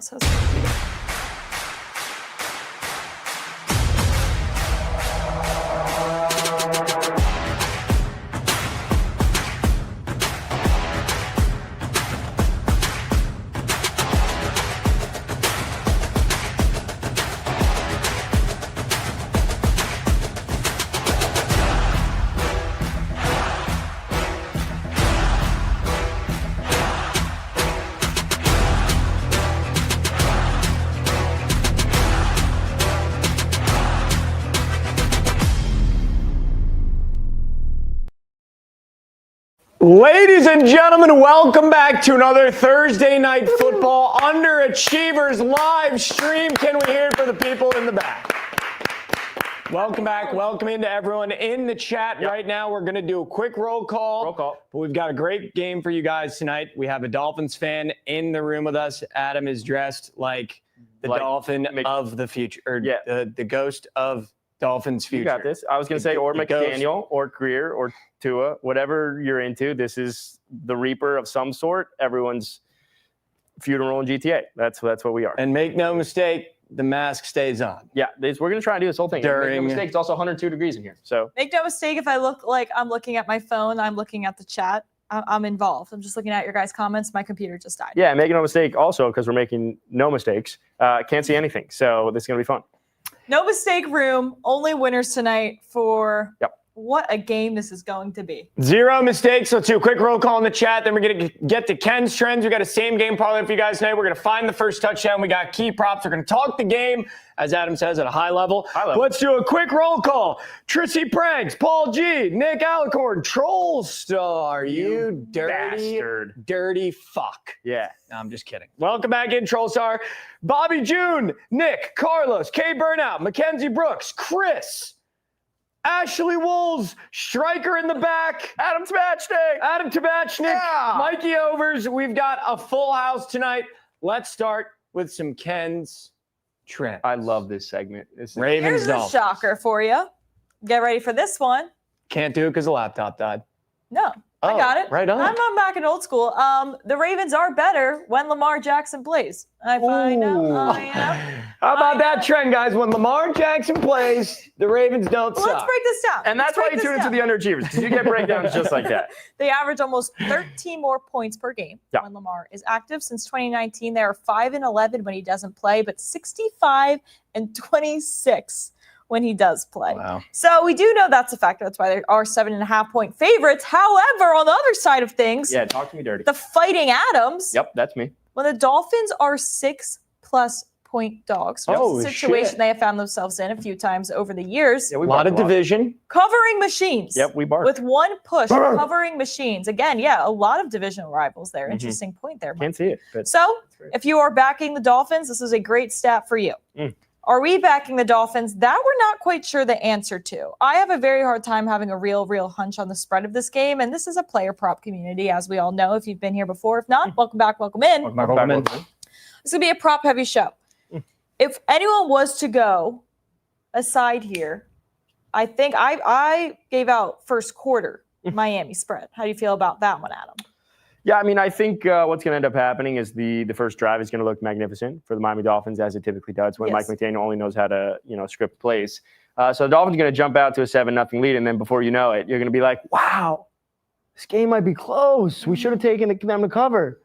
This has to be. Ladies and gentlemen, welcome back to another Thursday Night Football Underachievers live stream. Can we hear it for the people in the back? Welcome back. Welcome into everyone in the chat right now. We're going to do a quick roll call. But we've got a great game for you guys tonight. We have a Dolphins fan in the room with us. Adam is dressed like the Dolphin of the future, or the ghost of Dolphins future. You got this. I was going to say, or McDaniel, or Greer, or Tua, whatever you're into. This is the Reaper of some sort. Everyone's funeral in GTA. That's what we are. And make no mistake, the mask stays on. Yeah, we're going to try and do this whole thing. Make no mistake, it's also 102 degrees in here. So make no mistake, if I look like I'm looking at my phone, I'm looking at the chat, I'm involved. I'm just looking at your guys' comments. My computer just died. Yeah, make no mistake also, because we're making no mistakes. Can't see anything. So this is going to be fun. No mistake room. Only winners tonight for what a game this is going to be. Zero mistakes. Let's do a quick roll call in the chat. Then we're going to get to Ken's trends. We got a same game parlay for you guys tonight. We're going to find the first touchdown. We got key props. We're going to talk the game, as Adam says, at a high level. Let's do a quick roll call. Trissy Pranks, Paul G, Nick Alicorn, Troll Star. You dirty fuck. Yeah. No, I'm just kidding. Welcome back in, Troll Star. Bobby June, Nick, Carlos, K Burnout, Mackenzie Brooks, Chris, Ashley Wolves, Striker in the back, Adam Tabatchnick, Mikey Overs. We've got a full house tonight. Let's start with some Ken's trends. I love this segment. Ravens Here's a shocker for you. Get ready for this one. Can't do it because the laptop died. No, I got it. Right on. I'm back in old school. The Ravens are better when Lamar Jackson plays. I know. How about that trend, guys? When Lamar Jackson plays, the Ravens don't suck. Let's break this down. And that's why you tune into the Underachievers, because you get breakdowns just like that. They average almost 13 more points per game when Lamar is active. Since 2019, they are 5-11 when he doesn't play, but 65-26 when he does play. Wow. So we do know that's a factor. That's why they are 7.5-point favorites. However, on the other side of things, talk to me dirty. the Fighting Adams. Yep, that's me. When the Dolphins are 6+ point dogs, which is a situation they have found themselves in a few times over the years. Yeah, a lot of division. Covering machines. Yep, we bark. With one push, covering machines. Again, a lot of divisional rivals there. Interesting point there, Mike. Can't see it. So, if you are backing the Dolphins, this is a great stat for you. Are we backing the Dolphins? That we're not quite sure the answer to. I have a very hard time having a real hunch on the spread of this game, and this is a player prop community, as we all know, if you've been here before. If not, welcome back, welcome in. Welcome in. It's going to be a prop-heavy show. If anyone was to go aside here, I think I gave out first quarter Miami spread. How do you feel about that one, Adam? Yeah, I mean, I think what's going to end up happening is the first drive is going to look magnificent for the Miami Dolphins, as it typically does when Mike McDaniel only knows how to, script plays. So the Dolphins are going to jump out to a 7-0 lead, and then before you know it, you're going to be like, wow, this game might be close. We should have taken them to cover.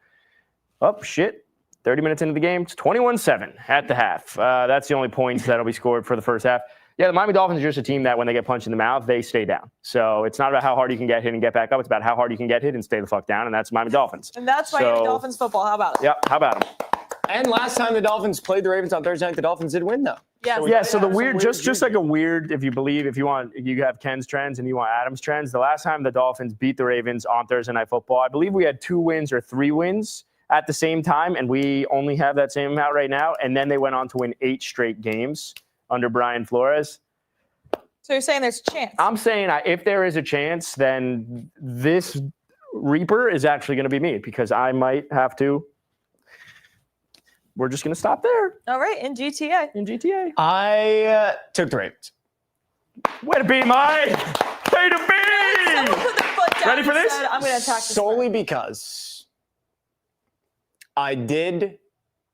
Oh, shit. 30 minutes into the game, it's 21-7 at the half. That's the only points that'll be scored for the first half. Yeah, the Miami Dolphins are just a team that when they get punched in the mouth, they stay down. So it's not about how hard you can get hit and get back up. It's about how hard you can get hit and stay the fuck down, and that's Miami Dolphins. And that's Miami Dolphins football. How about it? Yeah, how about it? And last time the Dolphins played the Ravens on Thursday night, the Dolphins did win, though. Yes. So the weird, just like a weird, if you have Ken's trends and you want Adam's trends, the last time the Dolphins beat the Ravens on Thursday Night Football, I believe we had 2 wins or 3 wins at the same time, and we only have that same amount right now. And then they went on to win 8 straight games under Brian Flores. So you're saying there's a chance? I'm saying if there is a chance, then this Reaper is actually going to be me, because I might have to. We're just going to stop there. All right, in GTA. I took the Ravens. Way to be, Mike. Way to be. Ready for this? I'm going to attack this solely because I did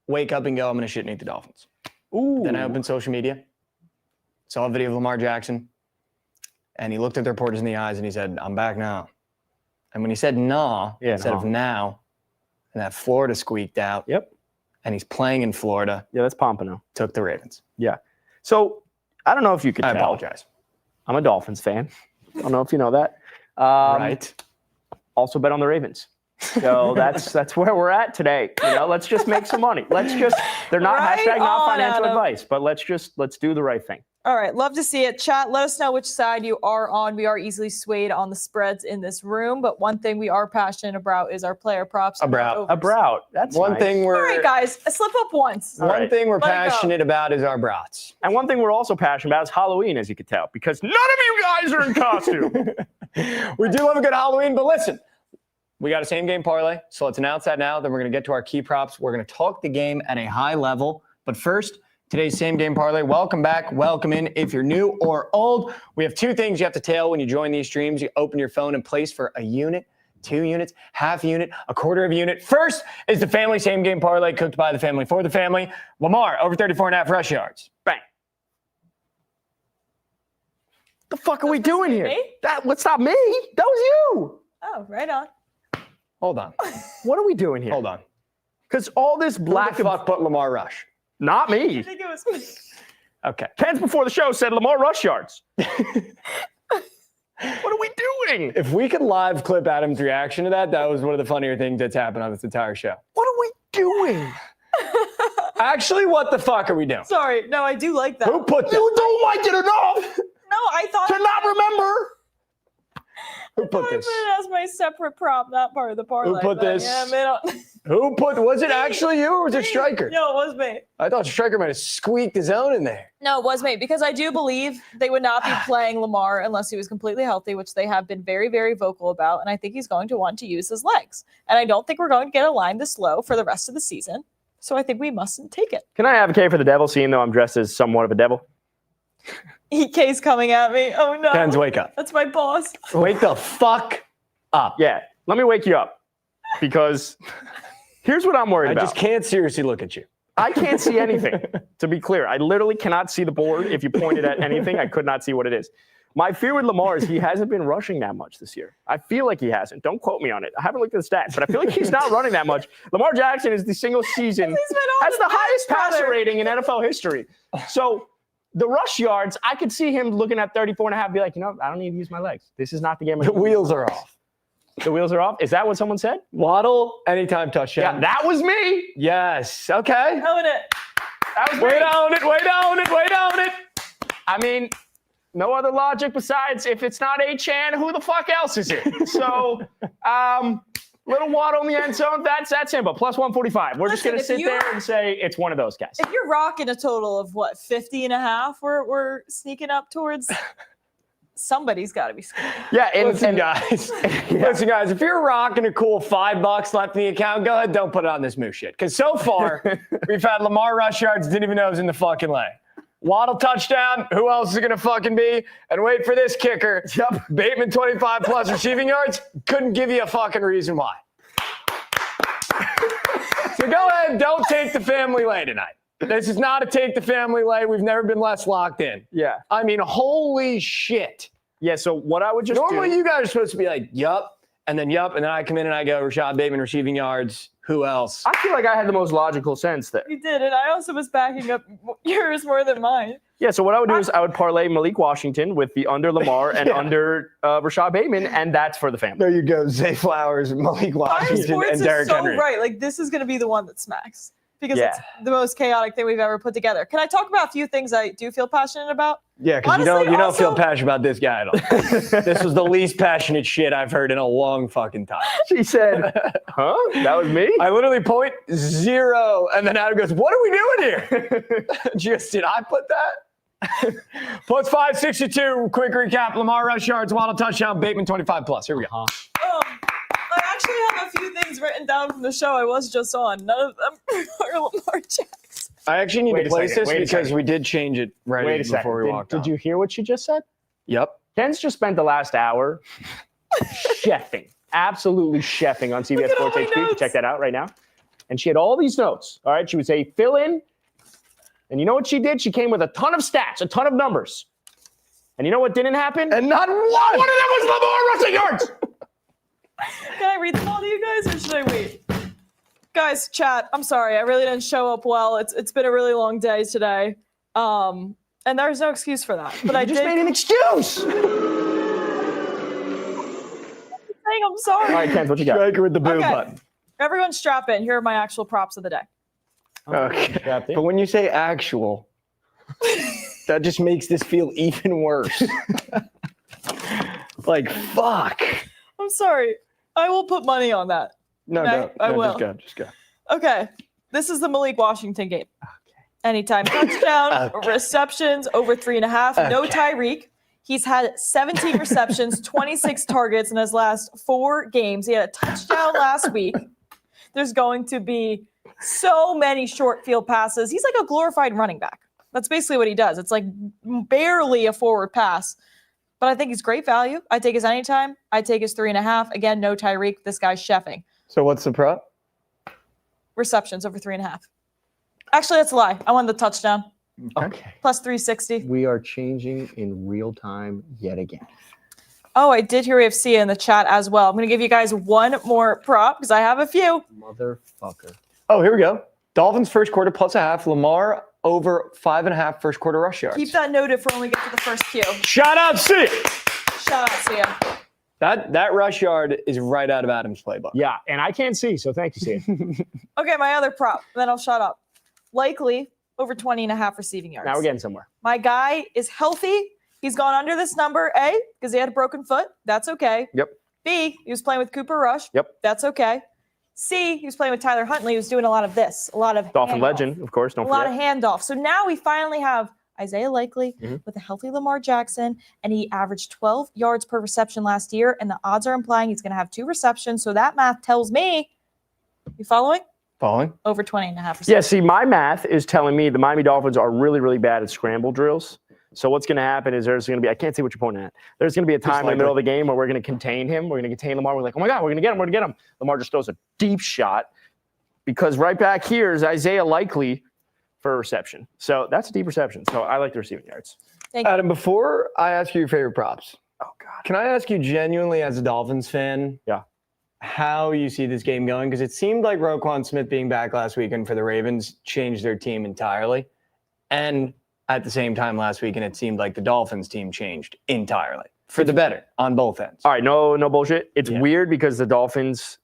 wake up and go, I'm going to shit and eat the Dolphins. Ooh. Then I opened social media, saw a video of Lamar Jackson, and he looked at the reporters in the eyes and he said, I'm back now. And when he said nah, instead of now, and that Florida squeaked out. Yep. And he's playing in Florida. Yeah, that's Pompano. Took the Ravens. Yeah. So I don't know if you could tell. I apologize. I'm a Dolphins fan. I don't know if you know that. Right. Also bet on the Ravens. So that's where we're at today. Let's just make some money. They're not Right not on, financial Adam. advice, but let's do the right thing. All right, love to see it. Chat, let us know which side you are on. We are easily swayed on the spreads in this room, but one thing we are passionate about is our player props. About. That's one nice. thing we're All right, guys, a slip up once. one thing we're Let it go. passionate about is our brats. And one thing we're also passionate about is Halloween, as you can tell, because none of you guys are in costume. We do love a good Halloween, but listen, we got a same game parlay, so let's announce that now. Then we're going to get to our key props. We're going to talk the game at a high level, but first, today's same game parlay. Welcome back. Welcome in. If you're new or old, we have two things you have to tail when you join these streams. You open your phone and place for a unit, 2 units, half unit, a quarter of a unit. First is the family same game parlay cooked by the family for the family. Lamar, over 34.5 rush yards. Bang. The fuck are we doing here? me? That's not me. That was you. Oh, right on. Hold on. What are we doing here? Hold on. Because all this Black black the fuck put Lamar Rush. not me. I think it was me. Okay. Pence before the show said Lamar rush yards. What are we doing? If we could live clip Adam's reaction to that was one of the funnier things that's happened on this entire show. What are we doing? Actually, what the fuck are we doing? Sorry, no, I do like that. Who put that? You don't like it enough No, I thought to not remember. Who put I this? put it as my separate prop, not part of the parlay. put but this? Yeah, Was it actually you or was it Stryker? No, it was me. I thought Stryker might have squeaked his own in there. No, it was me because I do believe they would not be playing Lamar unless he was completely healthy, which they have been very, very vocal about. And I think he's going to want to use his legs. And I don't think we're going to get a line this low for the rest of the season. So I think we mustn't take it. Can I advocate for the devil, seeing though I'm dressed as somewhat of a devil? EK's coming at me. Oh no. Pens, wake up. That's my boss. Wake the fuck up. Yeah, let me wake you up. Because here's what I'm worried I about. just can't seriously look at you. I can't see anything, to be clear. I literally cannot see the board. If you pointed at anything, I could not see what it is. My fear with Lamar is he hasn't been rushing that much this year. I feel like he hasn't. Don't quote me on it. I haven't looked at the stats, but I feel like he's not running that much. Lamar Jackson is the single season. Has the highest passer rating in NFL history. So the rush yards, I could see him looking at 34.5, be like, I don't need to use my legs. This is not the game. The wheels are off. The wheels are off? Is that what someone said? Waddle, anytime touchdown. Yeah, that was me. Yes. Okay. Own it. That was me. Wait on it. I mean, no other logic besides if it's not A-Chan, who the fuck else is it? So, little Waddle in the end zone, that's him, but plus 145. We're just going to sit there and say it's one of those guys. If you're rocking a total of 50.5, we're sneaking up towards somebody's got to be scoring. Yeah, Listen, guys, if you're rocking a cool $5 left in the account, go ahead, don't put it on this moose shit. Because so far, we've had Lamar rush yards, didn't even know it was in the fucking lane. Waddle touchdown, who else is it going to fucking be? And wait for this kicker. Yep. Bateman 25 plus receiving yards, couldn't give you a fucking reason why. So go ahead, don't take the family lay tonight. This is not a take the family lay. We've never been less locked in. Yeah. I mean, holy shit. Yeah, so what I would just Normally you guys are supposed to be like, yup, and then I come in and I go, Rashad Bateman receiving yards. Who else? I feel like I had the most logical sense there. You did, and I also was backing up yours more than mine. Yeah, so what I would do is I would parlay Malik Washington with the under Lamar and under Rashad Bateman, and that's for the family. There you go. Zay Flowers, Malik Washington, Sports and Derrick is so Henry. right. Like, this is going to be the one that smacks. Because Yeah. it's the most chaotic thing we've ever put together. Can I talk about a few things I do feel passionate about? Yeah, because you Honestly, don't feel also- passionate about this guy at all. This was the least passionate shit I've heard in a long fucking time. She said, huh? That was me? I literally point 0, and then Adam goes, what are we doing here? Just, did I put that? Plus 562, quick recap. Lamar rush yards, Waddle touchdown, Bateman 25 plus. Here we go. I actually have a few things written down from the show I was just on. None of them are Lamar Jackson. I actually need Wait to a place second, this wait a because second. we did change it right Wait a second. before we walked on. Did you hear what she just said? Yep. Ken's just spent the last hour chefing, absolutely chefing on CBS Look at all Sports my HP. notes. Check that out right now. And she had all these notes. All right. She would say, fill in. And you know what she did? She came with a ton of stats, a ton of numbers. And you know what didn't happen? And not one of them was Lamar rushing yards. Can I read them all to you guys, or should I wait? Guys, chat, I'm sorry. I really didn't show up well. It's been a really long day today. And there's no excuse for that. But I just made an excuse. I'm sorry. All right, Kent, what you got? Striker with the boom button. Everyone strap in. Here are my actual props of the day. Okay. But when you say actual, that just makes this feel even worse. Like, fuck. I'm sorry. I will put money on that. No, okay? no, I will. Just go. Okay. This is the Malik Washington game. Okay. Anytime touchdown, receptions over 3.5. No Tyreek. He's had 17 receptions, 26 targets in his last 4 games. He had a touchdown last week. There's going to be so many short field passes. He's like a glorified running back. That's basically what he does. It's like barely a forward pass. But I think he's great value. I take his anytime. I take his 3.5. Again, no Tyreek. This guy's chefing. So what's the prop? Receptions over 3.5. Actually, that's a lie. I won the touchdown. Okay. Plus 360. We are changing in real time yet again. Oh, I did hear AFC in the chat as well. I'm going to give you guys one more prop because I have a few. Motherfucker. Oh, here we go. Dolphins first quarter plus 0.5. Lamar over 5.5 first quarter rush yards. Keep that noted for when we get to the first cue. Shout out, Sia. Shout out, Sia. That rush yard is right out of Adam's playbook. Yeah, and I can't see, so thank you, Sia. Okay, my other prop. Then I'll shut up. Likely over 20.5 receiving yards. Now we're getting somewhere. My guy is healthy. He's gone under this number, A, because he had a broken foot. That's okay. Yep. B, he was playing with Cooper Rush. Yep. That's okay. C, he was playing with Tyler Huntley, who's doing a lot of this, a lot of Dolphin handoff. legend, of course. Don't forget. A lot of handoff. So now we finally have Isaiah Likely with a healthy Lamar Jackson, and he averaged 12 yards per reception last year, and the odds are implying he's going to have 2 receptions. So that math tells me, you following? Following? Over 20.5%. Yeah, see, my math is telling me the Miami Dolphins are really, really bad at scramble drills. So what's going to happen is there's going to be, I can't see what you're pointing at. There's going to be a time in the middle of the game where we're going to contain him. We're going to contain Lamar. We're like, oh my God, we're going to get him. We're going to get him. Lamar just throws a deep shot because right back here is Isaiah Likely for a reception. So that's a deep reception. So I like the receiving yards. Thank you. Adam, before I ask you your favorite props, Oh, God. can I ask you genuinely as a Dolphins fan? Yeah. How you see this game going? Because it seemed like Roquan Smith being back last weekend for the Ravens changed their team entirely. And at the same time last weekend, it seemed like the Dolphins team changed entirely for the better on both ends. All right, no bullshit. It's weird because the Dolphins,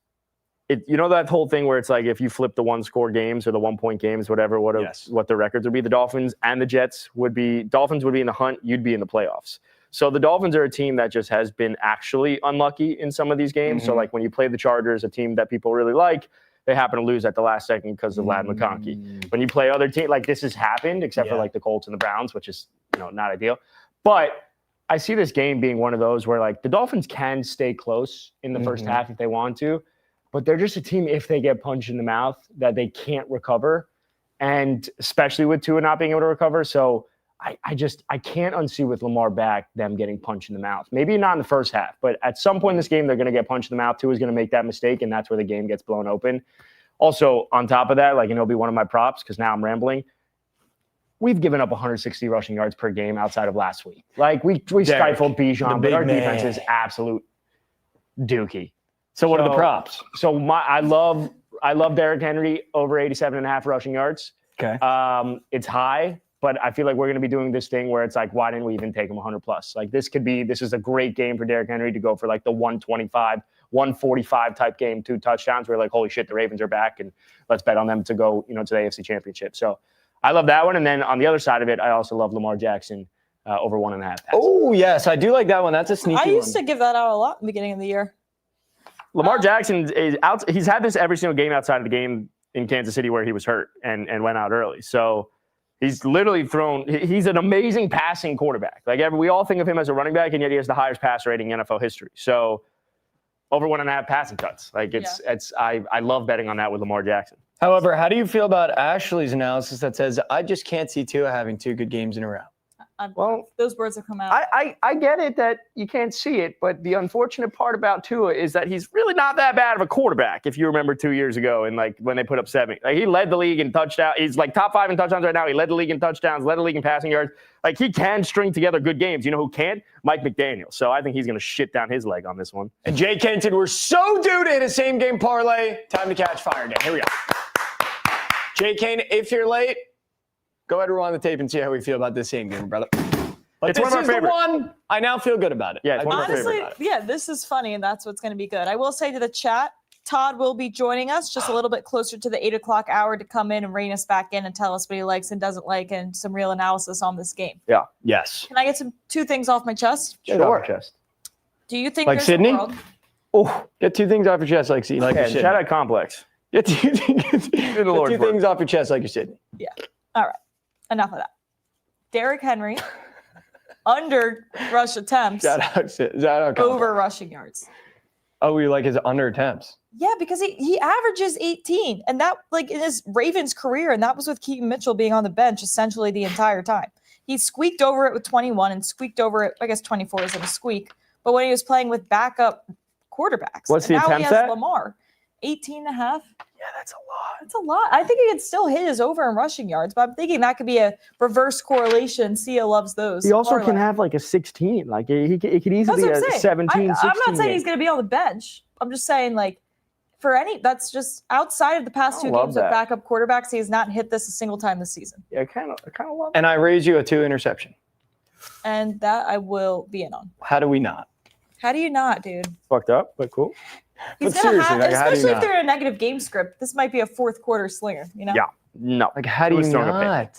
you know that whole thing where it's like if you flip the 1-score games or the 1-point games, whatever, what the records would be, the Dolphins and the Jets would be, Dolphins would be in the hunt, you'd be in the playoffs. So the Dolphins are a team that just has been actually unlucky in some of these games. So like when you play the Chargers, a team that people really like, they happen to lose at the last second because of Lad McConkey. When you play other teams, like this has happened, except for like the Colts and the Browns, which is, not ideal. But I see this game being one of those where like the Dolphins can stay close in the first half if they want to, but they're just a team, if they get punched in the mouth, that they can't recover. And especially with Tua not being able to recover. So I can't unsee with Lamar back them getting punched in the mouth. Maybe not in the first half, but at some point in this game, they're going to get punched in the mouth. Tua is going to make that mistake, and that's where the game gets blown open. Also, on top of that, like, and it'll be one of my props because now I'm rambling. We've given up 160 rushing yards per game outside of last week. Like, we stifled Bijan, but our defense is absolute dookie. So what are the props? So I love Derrick Henry over 87.5 rushing yards. Okay. It's high. But I feel like we're going to be doing this thing where it's like, why didn't we even take him 100 plus? Like this is a great game for Derrick Henry to go for like the 125, 145 type game, 2 touchdowns. We're like, holy shit, the Ravens are back, and let's bet on them to go, to the AFC Championship. So I love that one. And then on the other side of it, I also love Lamar Jackson over 1.5 passes. Oh yes, I do like that one. That's a sneaky one. I used to give that out a lot in the beginning of the year. Lamar Jackson is out. He's had this every single game outside of the game in Kansas City where he was hurt and went out early. So he's literally he's an amazing passing quarterback. Like we all think of him as a running back, and yet he has the highest passer rating in NFL history. So over 1.5 passing cuts. Like I love betting on that with Lamar Jackson. However, how do you feel about Ashley's analysis that says, I just can't see Tua having 2 good games in a row? Those words have come out. I get it that you can't see it, but the unfortunate part about Tua is that he's really not that bad of a quarterback. If you remember 2 years ago, and like when they put up 70, like he led the league in touchdowns. He's like top 5 in touchdowns right now. He led the league in touchdowns, led the league in passing yards. Like he can string together good games. You know who can't? Mike McDaniel. So I think he's going to shit down his leg on this one. And Jay Kenton, we're so due to hit a same game parlay. Time to catch fire day. Here we go. Jay Kane, if you're late, go ahead and roll on the tape and see how we feel about this same game, brother. But it's this one of our is favorite. the one I now feel good about it. Yeah, it's one of our Honestly, favorite. yeah, this is funny, and that's what's going to be good. I will say to the chat, Todd will be joining us just a little bit closer to the 8 o'clock hour to come in and rein us back in and tell us what he likes and doesn't like and some real analysis on this game. Yeah. Yes. Can I get two things off my chest? Sure. Chest. Do you think Like there's Sydney? a world? Oh, get 2 things off your chest like Sydney. Like Yeah, you're Sydney. shout out Complex. Get 2 things off your chest like you're Sydney. Yeah. All right. Enough of that. Derrick Henry under rush attempts Shout out over rushing yards. Oh, you like his under attempts? Yeah, because he averages 18, and that like in his Ravens career, and that was with Keaton Mitchell being on the bench essentially the entire time. He squeaked over it with 21 and squeaked over it. I guess 24 isn't a squeak, but when he was playing with backup quarterbacks, What's the and now attempts he has at? Lamar, 18 and a half. Yeah, that's a lot. That's a lot. I think he could still hit his over in rushing yards, but I'm thinking that could be a reverse correlation. Sia loves those. He also can parlay. have like a 16. Like it could easily That's be what I'm a saying. 17, I'm 16 not saying game. he's going to be on the bench. I'm just saying, like, that's just outside of the past 2 love games with that. backup quarterbacks. He has not hit this a single time this season. Yeah, I kind of love it. And I raise you a 2 interception. And that I will be in on. How do we not? How do you not, dude? Fucked up, but cool. He's But going to seriously, have, like, how do you especially if not? they're in a negative game script, this might be a fourth quarter slinger, you know? Yeah. No. Like, how do Who's you throwing a pick?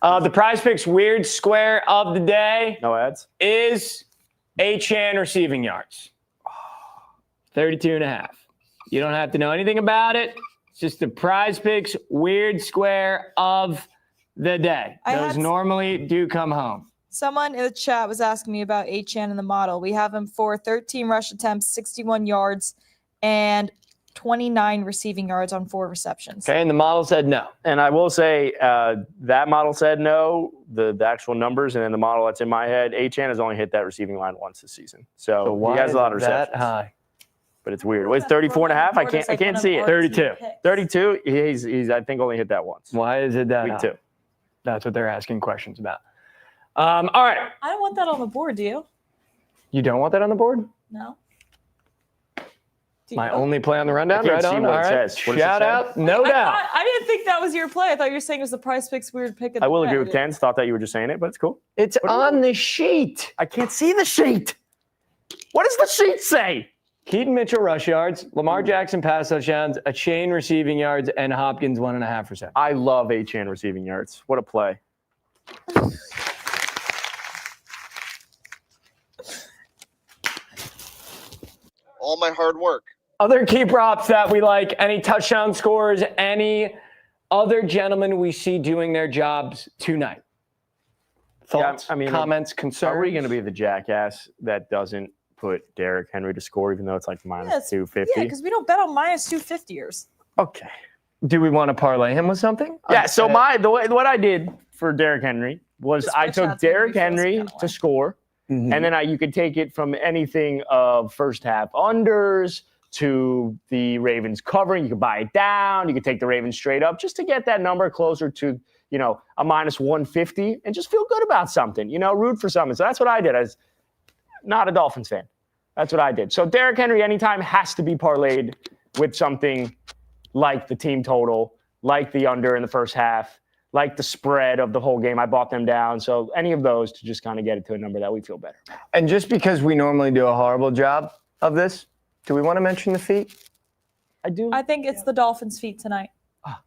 not? The Prize Picks weird square of the day No ads. is Achane receiving yards. 32 and a half. You don't have to know anything about it. It's just the Prize Picks weird square of the day. I Those had- normally do come home. Someone in the chat was asking me about Achane in the model. We have him for 13 rush attempts, 61 yards, and 29 receiving yards on 4 receptions. Okay, and the model said no. And I will say that model said no, the actual numbers, and then the model that's in my head, Achane has only hit that receiving line once this season. So why he has is a lot of it that receptions. high? But it's weird. It's 34 and a half. I can't see it. 32. 32, he's I think only hit that once. Why is it that Week high? 2. That's what they're asking questions about. All right. I don't want that on the board, do you? You don't want that on the board? No? Do My you? only play on the rundown, I can't right see on. what All it right. says. What does it Shout say? out, no doubt. I didn't think that was your play. I thought you were saying it was the Prize Picks weird pick. Of I the will day. agree with Ken's. Thought that you were just saying it, but it's cool. It's on the sheet. I can't see the sheet. What does the sheet say? Keaton Mitchell rush yards, Lamar Jackson pass touchdowns, Achane receiving yards, and Hopkins 1.5 receptions. I love Achane receiving yards. What a play. All my hard work. Other key props that we like, any touchdown scores, any other gentlemen we see doing their jobs tonight. Thoughts, comments, concerns? Are we going to be the jackass that doesn't put Derrick Henry to score, even though it's like minus Yes. 250? Yeah, because we don't bet on minus 250ers. Okay. Do we want to parlay him with something? Yeah, so what I did for Derrick Henry was Just I switch took out some Derrick refills Henry kind of to way. score, Mhm. and then you could take it from anything of first half unders to the Ravens covering. You could buy it down. You could take the Ravens straight up just to get that number closer to, a minus 150 and just feel good about something, root for something. So that's what I did as not a Dolphins fan. That's what I did. So Derrick Henry anytime has to be parlayed with something like the team total, like the under in the first half, like the spread of the whole game. I bought them down. So any of those to just kind of get it to a number that we feel better about. And just because we normally do a horrible job of this, do we want to mention the feet? I do. I think it's the Dolphins' feet tonight. Ah.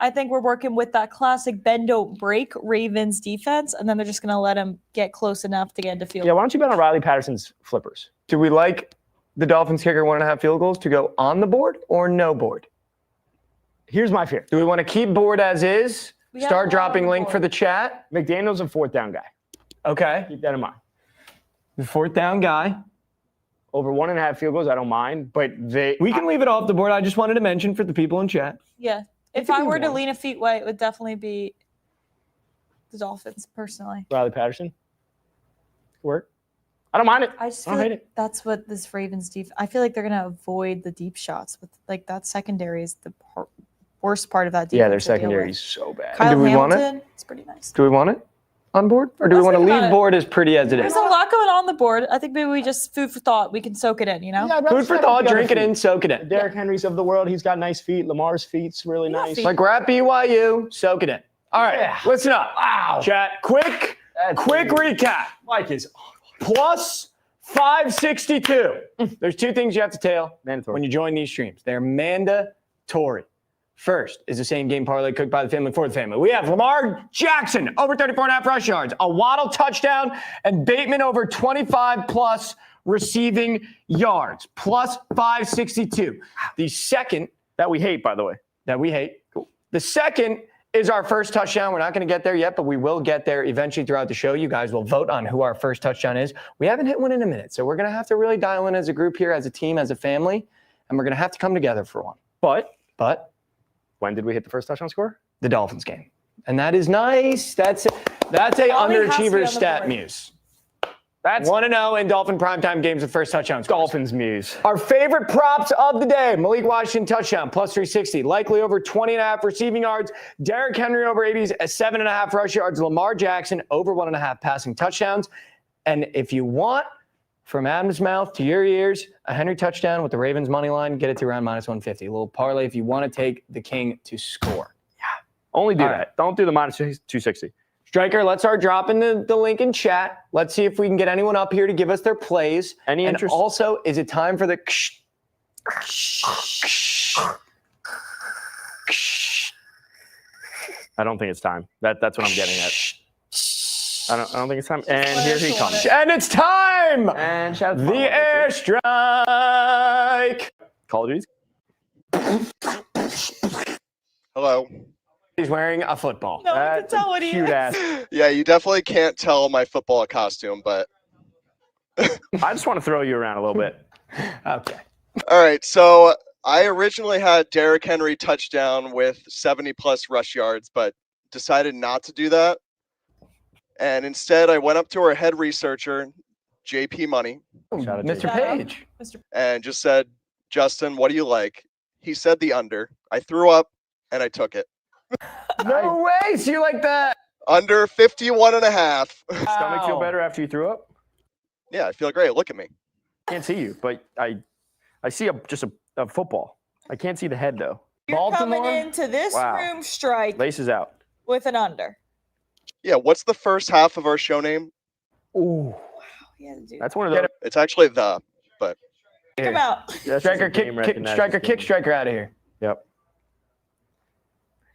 I think we're working with that classic bend don't break Ravens defense, and then they're just going to let them get close enough to get into field. Yeah, why don't you bet on Riley Patterson's flippers? Do we like the Dolphins kicker 1.5 field goals to go on the board or no board? Here's my fear. Do we want to keep board as is? We have a Start lot dropping on the link for board. the chat. McDaniel's a 4th down guy. Okay. Keep that in mind. The 4th down guy. Over 1.5 field goals, I don't mind, but We can leave it off the board. I just wanted to mention for the people in chat. Yeah. If could I be were to one. lean a feet way, it would definitely be the Dolphins personally. Riley Patterson. Work. I don't mind it. I just I feel don't hate like it. that's what this Ravens I feel like they're gonna avoid the deep shots. With like that secondary is the worst part of that defense. Yeah, their to deal secondary with. is so bad. Kyle Do we want it? Hamilton, it's pretty nice. Do we want it on board? Or do we Let's want to think about leave it. board as pretty as it There's is? a lot going on the board. I think maybe we just food for thought. We can soak it in, Food for thought, drink it in, soak it in. Derrick Henry's of the world. He's got nice feet. Lamar's feet's really Yeah, nice. feet. Like we're at BYU, soak it in. All right, Yeah. listen up. Wow. Chat, quick recap. Mike is Plus 562. There's two things you have to tell mandatory. when you join these streams. They're mandatory. First is the same game parlay cooked by the family for the family. We have Lamar Jackson over 34.5 rush yards, a Waddle touchdown, and Bateman over 25 plus receiving yards. Plus 562. The second that we hate, by the way. that we hate. Cool. The second is our first touchdown. We're not going to get there yet, but we will get there eventually throughout the show. You guys will vote on who our first touchdown is. We haven't hit one in a minute, so we're going to have to really dial in as a group here, as a team, as a family, and we're going to have to come together for one. But When did we hit the first touchdown score? the Dolphins game. And that is nice. That's a Probably has to be underachiever on the stat board. muse. That's 1-0 in Dolphin primetime games with first touchdowns. Dolphins muse. Our favorite props of the day: Malik Washington touchdown, plus 360. Likely over 20.5 receiving yards. Derrick Henry over 80s at 7.5 rush yards. Lamar Jackson over 1.5 passing touchdowns. And if you want, from Adam's mouth to your ears, a Henry touchdown with the Ravens money line, get it to around minus 150. A little parlay if you want to take the King to score. Only do All that. right. Don't do the minus 260. Striker, let's start dropping the link in chat. Let's see if we can get anyone up here to give us their plays. Any And interest? also, is it time for the I don't think it's time. That's what I'm getting at. I don't think it's time. And here he comes. And it's time! And shout out to The airstrike! Call of Duty. Hello. He's wearing a football. No, I can tell what he cute is. ass. Yeah, you definitely can't tell my football costume, but I just want to throw you around a little bit. Okay. all right. So I originally had Derrick Henry touchdown with 70-plus rush yards, but decided not to do that. And instead, I went up to our head researcher, JP Money, Shout out to Mr. Shout out. Page. and just said, Justin, what do you like? He said the under. I threw up, and I took it. No way! So you like that? Under 51.5. Stomach feel better after you threw up? Yeah, I feel great. Look at me. Can't see you, but I see just a football. I can't see the head though. You're Baltimore? coming into this Wow. room strike Laces out. with an under. Yeah, what's the first half of our show name? Ooh. Yeah, dude. That's one of those. It's actually the, but Come out. That's just Striker, a game recognized Striker, game. kick Striker out of here. Yep.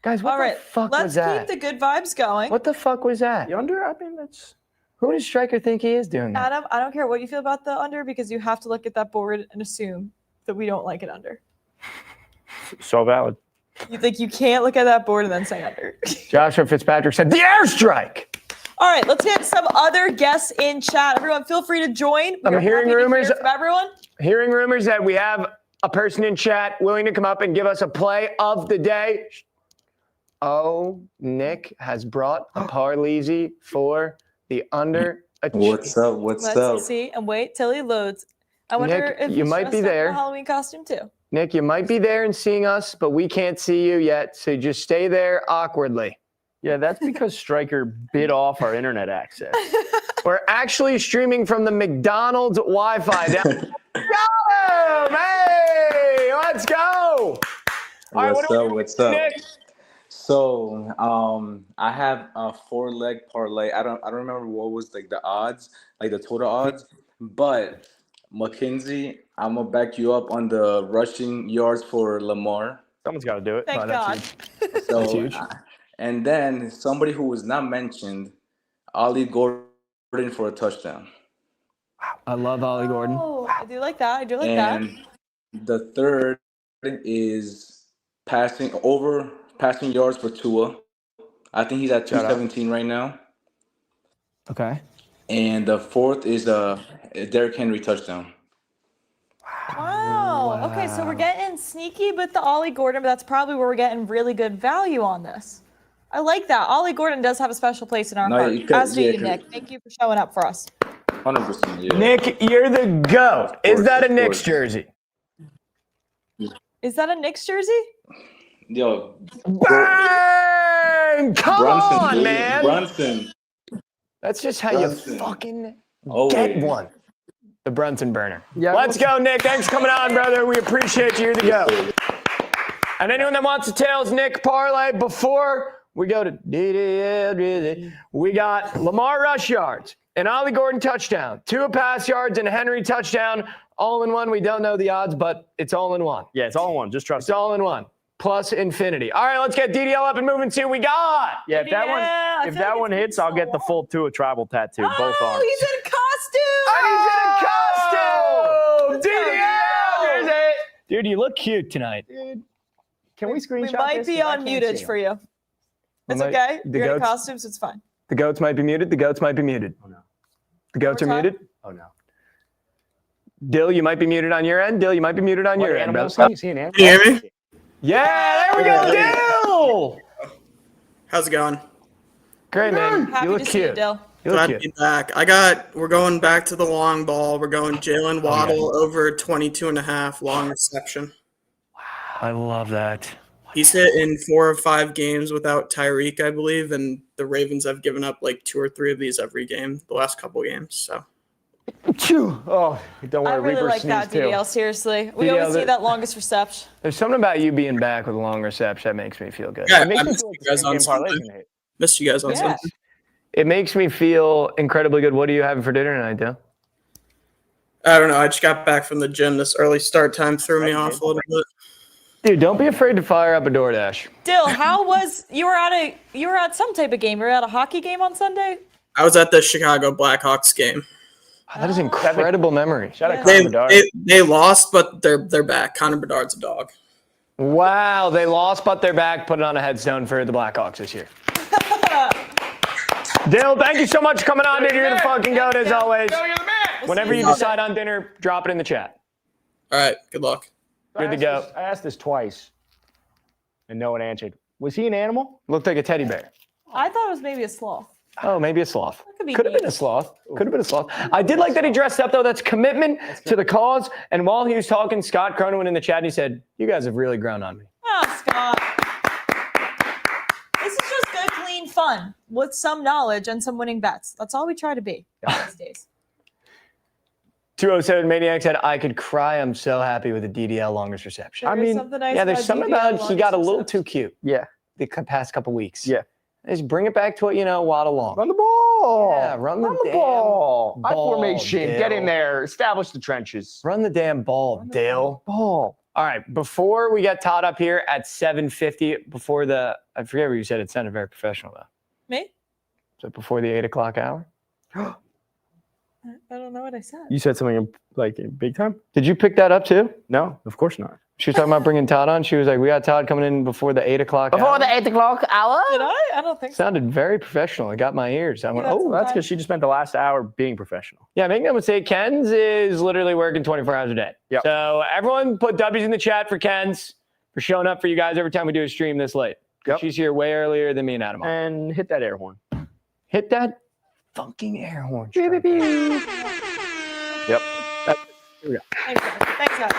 Guys, what All the right, fuck let's was that? keep the good vibes going. What the fuck was that? The under, I mean, that's Who does Striker think he is doing that? Adam, I don't care what you feel about the under because you have to look at that board and assume that we don't like it under. so valid. You can't look at that board and then say under. Joshua Fitzpatrick said, the airstrike! All right, let's get some other guests in chat. Everyone, feel free to join. I'm We're hearing happy to hear rumors- from everyone. Hearing rumors that we have a person in chat willing to come up and give us a play of the day. Oh, Nick has brought a Parleasy for the under. What's up? What's up? Let's see and wait till he loads. I wonder Nick, if you he's might be dressed up in there. a Halloween costume too. Nick, you might be there and seeing us, but we can't see you yet. So just stay there awkwardly. Yeah, that's because Striker bit off our internet access. We're actually streaming from the McDonald's Wi-Fi. Go! Hey, let's go! All right, What's what do up? we- What's up? Nick? So, I have a 4-leg parlay. I don't remember what was like the odds, like the total odds, but Mackenzie, I'm gonna back you up on the rushing yards for Lamar. Someone's got to do it. Thank that's God. So, That's huge. And then somebody who was not mentioned, Ollie Gordon for a touchdown. I love Ollie Gordon. Oh, I do like that. I do like that. And the third is passing yards for Tua. I think he's at Shout out. 217 right now. Okay. And the fourth is a Derrick Henry touchdown. Wow. Okay, so we're getting sneaky with the Ollie Gordon, but that's probably where we're getting really good value on this. I like that. Ollie Gordon does have a special place in our No, heart. you could- As do yeah, you, Nick. Thank you for showing up for us. 100%. Yeah. Nick, you're the GOAT. Is that a Of Knicks course. jersey? Is that a Knicks jersey? Yo, Bang! Come Brunson, on, dude. man. Brunson. That's just how Brunson. you fucking Always. get one. The Brunson burner. Yeah, Let's go, Nick. Thanks for coming on, brother. We appreciate you. You're the GOAT. And anyone that wants to tails Nick parlay before we go to DDL, we got Lamar rush yards, an Ollie Gordon touchdown, Tua pass yards, and a Henry touchdown, all in one. We don't know the odds, but it's all in one. Yeah, it's all in one. Just trust It's all in one. Plus infinity. All right, let's get DDL up and moving. See what we got. Yeah, if that Yeah, I one, if feel that like one it's hits, been I'll so get the long. full Tua tribal tattoo, both Oh, arms. he's in costume. Oh, Let's go, DDL. DDL. Dude, you look cute tonight. Can we screenshot We might this? be 'Cause I on can't see mutage him. for you. It's might- okay. the You're in goats- costumes. It's fine. The goats might be muted. The goats might be muted. Oh, no. The goats are One more time. muted. Oh, no. Dill, you might be muted on your end. Dill, you might be muted on What your end, bro. animal can you see an animal? Can you hear me? Yeah, there we go, Dill. How's it going? Great, man. Happy You look to see you, cute. Dill. You look Glad to cute. be back. We're going back to the long ball. We're going Jalen Waddle over 22.5 long reception. I love that. He's hit in 4 or 5 games without Tyreek, I believe, and the Ravens have given up like 2 or 3 of these every game, the last couple games. So Phew. Oh, don't I worry. really Reaper like that, sneeze, too. DDL. Seriously. We DDL, always see that longest reception. There's something about you being back with a long reception that makes me feel good. yeah, It makes I me missed feel you like guys the on same game parlay's Sunday. gonna hit. Missed you guys on Yeah. Sunday. It makes me feel incredibly good. What are you having for dinner tonight, Dill? I don't know. I just got back from the gym. This early start time threw me off a little bit. Dude, don't be afraid to fire up a DoorDash. Dill, how was you were at some type of game? You were at a hockey game on Sunday? I was at the Chicago Blackhawks game. Wow, that is incredible memory. Shout out Yeah. Connor Bedard. They lost, but they're back. Connor Bedard's a dog. Wow, they lost, but they're back. Put it on a headstone for the Blackhawks this year. Dill, thank you so much for coming on, dude. You're the fucking goat as always. Whenever you decide on dinner, drop it in the chat. All right. Good luck. You're the goat. I asked this twice, and no one answered. Was he an animal? Looked like a teddy bear. I thought it was maybe a sloth. Oh, maybe a sloth. could be Could have been a neat. sloth. Could have been a sloth. I did like that he dressed up, though. That's commitment to the cause. And while he was talking, Scott Cronin went in the chat and he said, "You guys have really grown on me." Oh, Scott. This is just good, clean fun with some knowledge and some winning bets. That's all we try to be these days. 207 Maniac said, "I could cry. I'm so happy with the DDL longest reception." There I is mean, something nice yeah, there's about something DDL about he got a longest little reception. too cute Yeah. the past couple weeks. Yeah. Just bring it back to what you know, waddle long. Run the ball. Yeah, run the damn ball. I ball, formation. Get in Dill. there. Establish the trenches. Run the damn ball, Dale. Ball. All right, before we get Todd up here at 7:50, before I forget what you said. It sounded very professional though. Me? So before the 8 o'clock hour. I don't know what I said. You said something like big time? Did you pick that up too? No, of course not. She was talking about bringing Todd on. She was like, "We got Todd coming in before the 8 o'clock hour." 8 o'clock hour? Did I? I don't think so. Sounded very professional. It got my ears. I went, Yeah, "Oh, Well, that's because she just spent the last hour being professional. yeah." Make no mistake, Ken's is literally working 24 hours a day. Yep. So everyone put W's in the chat for Ken's for showing up for you guys every time we do a stream this late. Yep. She's here way earlier than me and Adam. And hit that air horn. Hit that fucking air horn. Yep. Thanks, guys. Thanks, guys.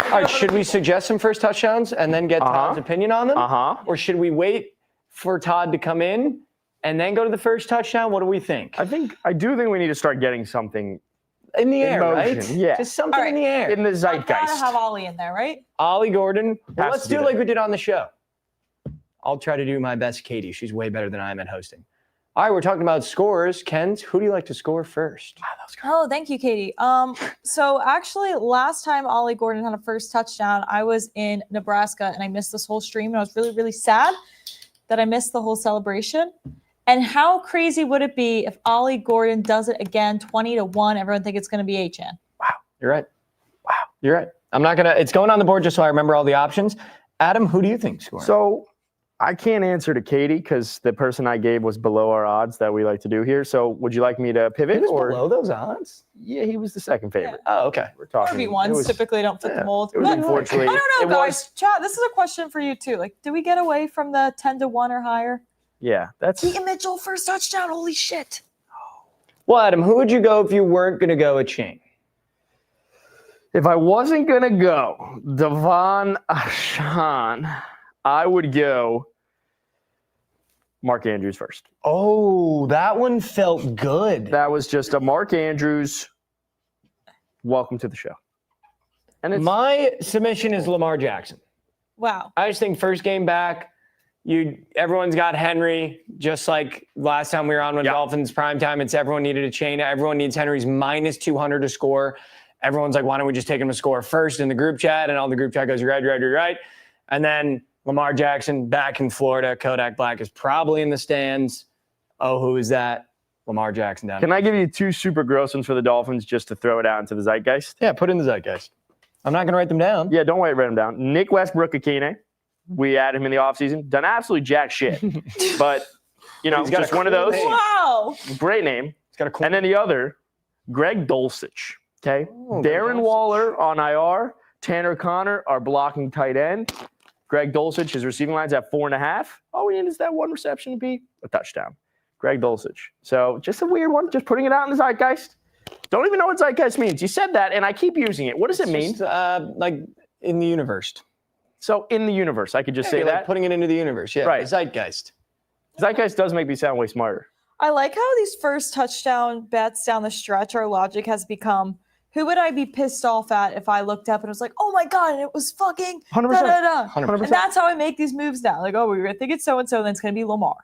All right, should we suggest some first touchdowns and then get Todd's opinion on them? Uh-huh. Or should we wait for Todd to come in and then go to the first touchdown? What do we think? I do think we need to start getting something In the air, right? motion, yeah. Just something All right. in the air. in the I gotta zeitgeist. have Ollie in there, right? Ollie Gordon. Well, Has let's to do be it like there. we did on the show. I'll try to do my best, Katie. She's way better than I am at hosting. All right, we're talking about scores. Ken's, who do you like to score first? Oh, thank you, Katie. So actually, last time Ollie Gordon had a first touchdown, I was in Nebraska and I missed this whole stream, and I was really, really sad that I missed the whole celebration. And how crazy would it be if Ollie Gordon does it again, 20-1? Everyone think it's going to be Achan. You're right. Wow, you're right. I'm not gonna. It's going on the board just so I remember all the options. Adam, who do you think scoring? So I can't answer to Katie because the person I gave was below our odds that we like to do here. So would you like me to pivot? he was or below those odds. Yeah, he was the second favorite. Oh, okay. We're talking. RB1s it was- typically don't fit yeah, the mold. It was But unfortunately. I don't know, it guys. was- Chat, this is a question for you too. Like, do we get away from the 10-1 or higher? Yeah, that's. Keaton Mitchell, first touchdown. Holy shit. Well, Adam, who would you go if you weren't going to go a chain? If I wasn't going to go Devon Achane, I would go Mark Andrews first. Oh, that one felt good. That was just a Mark Andrews. Welcome to the show. And it's, My submission is Lamar Jackson. Wow. I just think first game back, everyone's got Henry, just like last time we were on with Dolphins primetime. It's everyone needed a chain. Everyone needs Henry's minus 200 to score. Everyone's like, why don't we just take him to score first in the group chat? And all the group chat goes, you're right. And then Lamar Jackson back in Florida. Kodak Black is probably in the stands. Oh, who is that? Lamar Jackson down. Can I give you 2 super gross ones for the Dolphins just to throw it out into the zeitgeist? Yeah, put in the zeitgeist. I'm not going to write them down. Yeah, don't write them down. Nick Westbrook-Akine. We had him in the offseason. Done absolutely jack shit. But, He's got just a one of cool those. name. Wow. Great name. He's got a cool And then the other, Greg Dulcich. Okay. Oh, Darren Greg Waller on IR. Tanner Connor, our blocking tight end. Greg Dulcich, his receiving line's at 4.5. All we need is that one reception to be a touchdown. Greg Dulcich. So just a weird one. Just putting it out in the zeitgeist. Don't even know what zeitgeist means. You said that, and I keep using it. What does it mean? Just, like in the universe. So in the universe, I could just say You're that. like putting it into the universe. Yeah, Right. the zeitgeist. Zeitgeist does make me sound way smarter. I like how these first touchdown bets down the stretch, our logic has become, who would I be pissed off at if I looked up and was like, oh my God, and it was fucking 100%. da-da-da. 100%. And that's how I make these moves now. Like, oh, we're going to think it's so-and-so, and then it's going to be Lamar.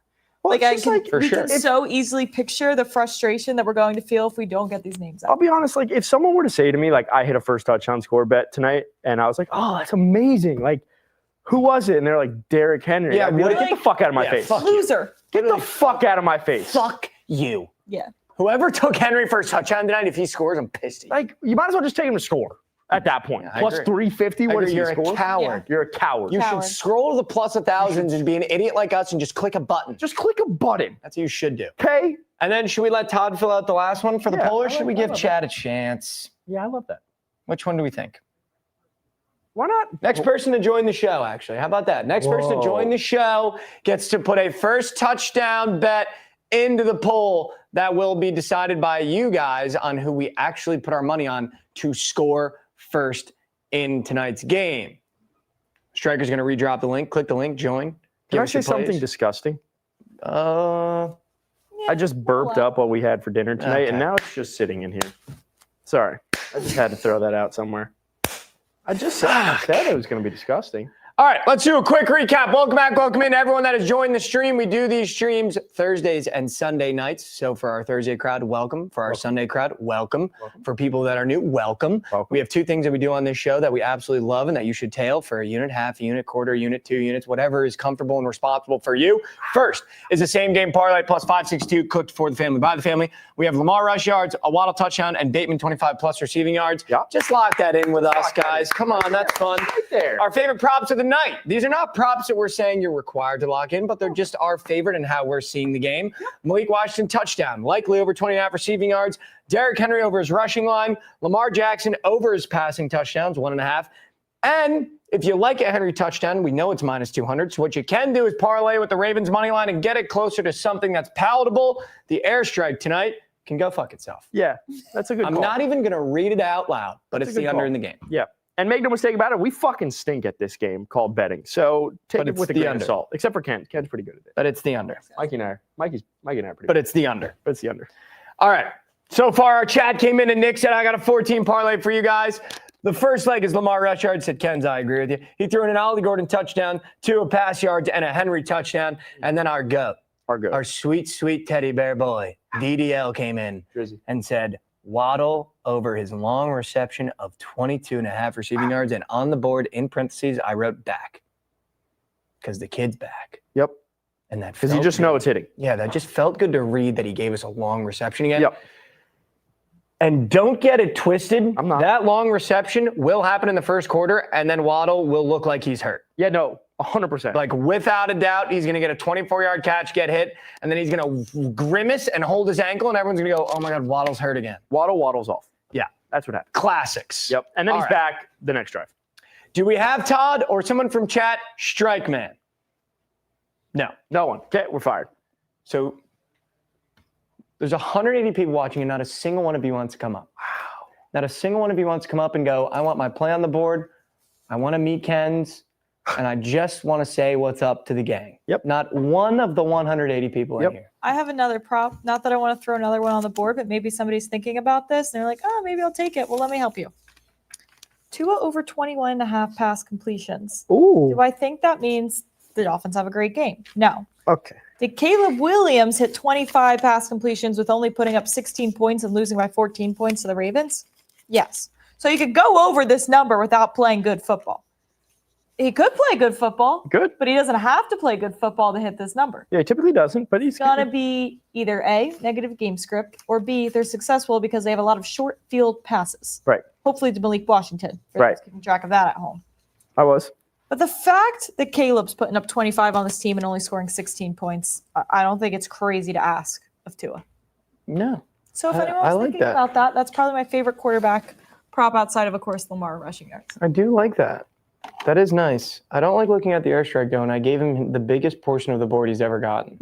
Well, Like, it's just for we sure. can so easily picture the frustration that we're going to feel if we don't get these names I'll out. be honest, like if someone were to say to me, like I hit a first touchdown score bet tonight, and I was like, oh, that's amazing. Like, who was it? And they're like, Derrick Henry. Yeah, I'd be like, really? get the fuck out of my Yeah, face. fuck you. Loser. Get the fuck out of my face. Fuck you. Yeah. Whoever took Henry for a touchdown tonight, if he scores, I'm pissed at you. Like, you might as well just take him to score at that point. Yeah, I Plus agree. 350, what I is agree, he you're score? a coward. You're a coward. You Coward. should scroll to the plus 1,000s and be an idiot like us and just click a button. Just click a button, That's what you should do. okay? And then should we let Todd fill out the last one for the Yeah, poll, or I should like- we I give love Chad a chance? Yeah, I love that. Which one do we think? Why not? Next person to join the show, actually. How about that? Next person to Whoa. join the show gets to put a first touchdown bet into the poll that will be decided by you guys on who we actually put our money on to score first in tonight's game. Striker's going to redrop the link. Click the link, join. Can Give I us your say something plays. disgusting? Uh, I just burped up what we had for dinner tonight, Okay. and now it's just sitting in here. Sorry. I just had to throw that out somewhere. I said it was going to be disgusting. All right, let's do a quick recap. Welcome back. Welcome in everyone that has joined the stream. We do these streams Thursdays and Sunday nights. So for our Thursday crowd, welcome. For our Sunday crowd, welcome. For people that are new, welcome. We have 2 things that we do on this show that we absolutely love and that you should tail for a unit, half a unit, quarter unit, 2 units, whatever is comfortable and responsible for you. First is the same game parlay plus 562 cooked for the family, by the family. We have Lamar rush yards, a Waddle touchdown, and Bateman 25 plus receiving yards. Yep. Just lock that in with us, guys. Come on, that's fun. Right there. Our favorite props of the night. These are not props that we're saying you're required to lock in, but they're just our favorite and how we're seeing the game. Malik Washington touchdown, likely over 20.5 receiving yards. Derrick Henry over his rushing line. Lamar Jackson over his passing touchdowns, 1.5. And if you like a Henry touchdown, we know it's minus 200. So what you can do is parlay with the Ravens money line and get it closer to something that's palatable. The airstrike tonight can go fuck itself. Yeah, that's a good I'm call. not even going to read it out loud, but That's it's a the good under call. in the game. Yeah. And make no mistake about it, we fucking stink at this game called betting. So take But it it's with a the grain under. of salt. Except for Ken. Ken's pretty good at it. But it's the under. Mikey and I are pretty But good. it's the under. But it's the under. All right. So far, our chat came in and Nick said, I got a 14 parlay for you guys. The first leg is Lamar rush yards, said Ken's. I agree with you. He threw in an Ollie Gordon touchdown, 2 pass yards, and a Henry touchdown. And then our GOAT, our sweet, sweet teddy bear boy, DDL, came in Drizzy. and said, Waddle over his long reception of 22.5 receiving yards. And on the board, in parentheses, I wrote back. Because the kid's back. Yep. And that Because you just know it's hitting. Yeah, that just felt good to read that he gave us a long reception again. Yep. And don't get it twisted. I'm not. That long reception will happen in the first quarter, and then Waddle will look like he's hurt. Yeah, no, 100%. Like, without a doubt, he's going to get a 24-yard catch, get hit, and then he's going to grimace and hold his ankle, and everyone's going to go, oh, my God, Waddle's hurt again. Waddle's off. Yeah. That's what happened. Classics. Yep. And then All he's right. back the next drive. Do we have Todd or someone from chat? Strike man. No. No one. Okay, we're fired. So there's 180 people watching, and not a single one of you wants to come up. Wow. Not a single one of you wants to come up and go, I want my play on the board. I want to meet Ken's, and I just want to say what's up to the gang. Yep. Not one of the 180 people in here. I have another prop. Not that I want to throw another one on the board, but maybe somebody's thinking about this, and they're like, oh, maybe I'll take it. Well, let me help you. Tua over 21.5 pass completions. Ooh. Do I think that means the Dolphins have a great game? No. Okay. Did Caleb Williams hit 25 pass completions with only putting up 16 points and losing by 14 points to the Ravens? Yes. So you could go over this number without playing good football. He could play good football. Good. But he doesn't have to play good football to hit this number. Yeah, he typically doesn't, but he's It's going to be either A, negative game script, or B, they're successful because they have a lot of short field passes. Right. Hopefully to Malik Washington. Right. Keeping track of that at home. I was. But the fact that Caleb's putting up 25 on this team and only scoring 16 points, I don't think it's crazy to ask of Tua. No. So if I anyone's like thinking that. about that, that's probably my favorite quarterback prop outside of course, Lamar rushing yards. I do like that. That is nice. I don't like looking at the airstrike going, I gave him the biggest portion of the board he's ever gotten.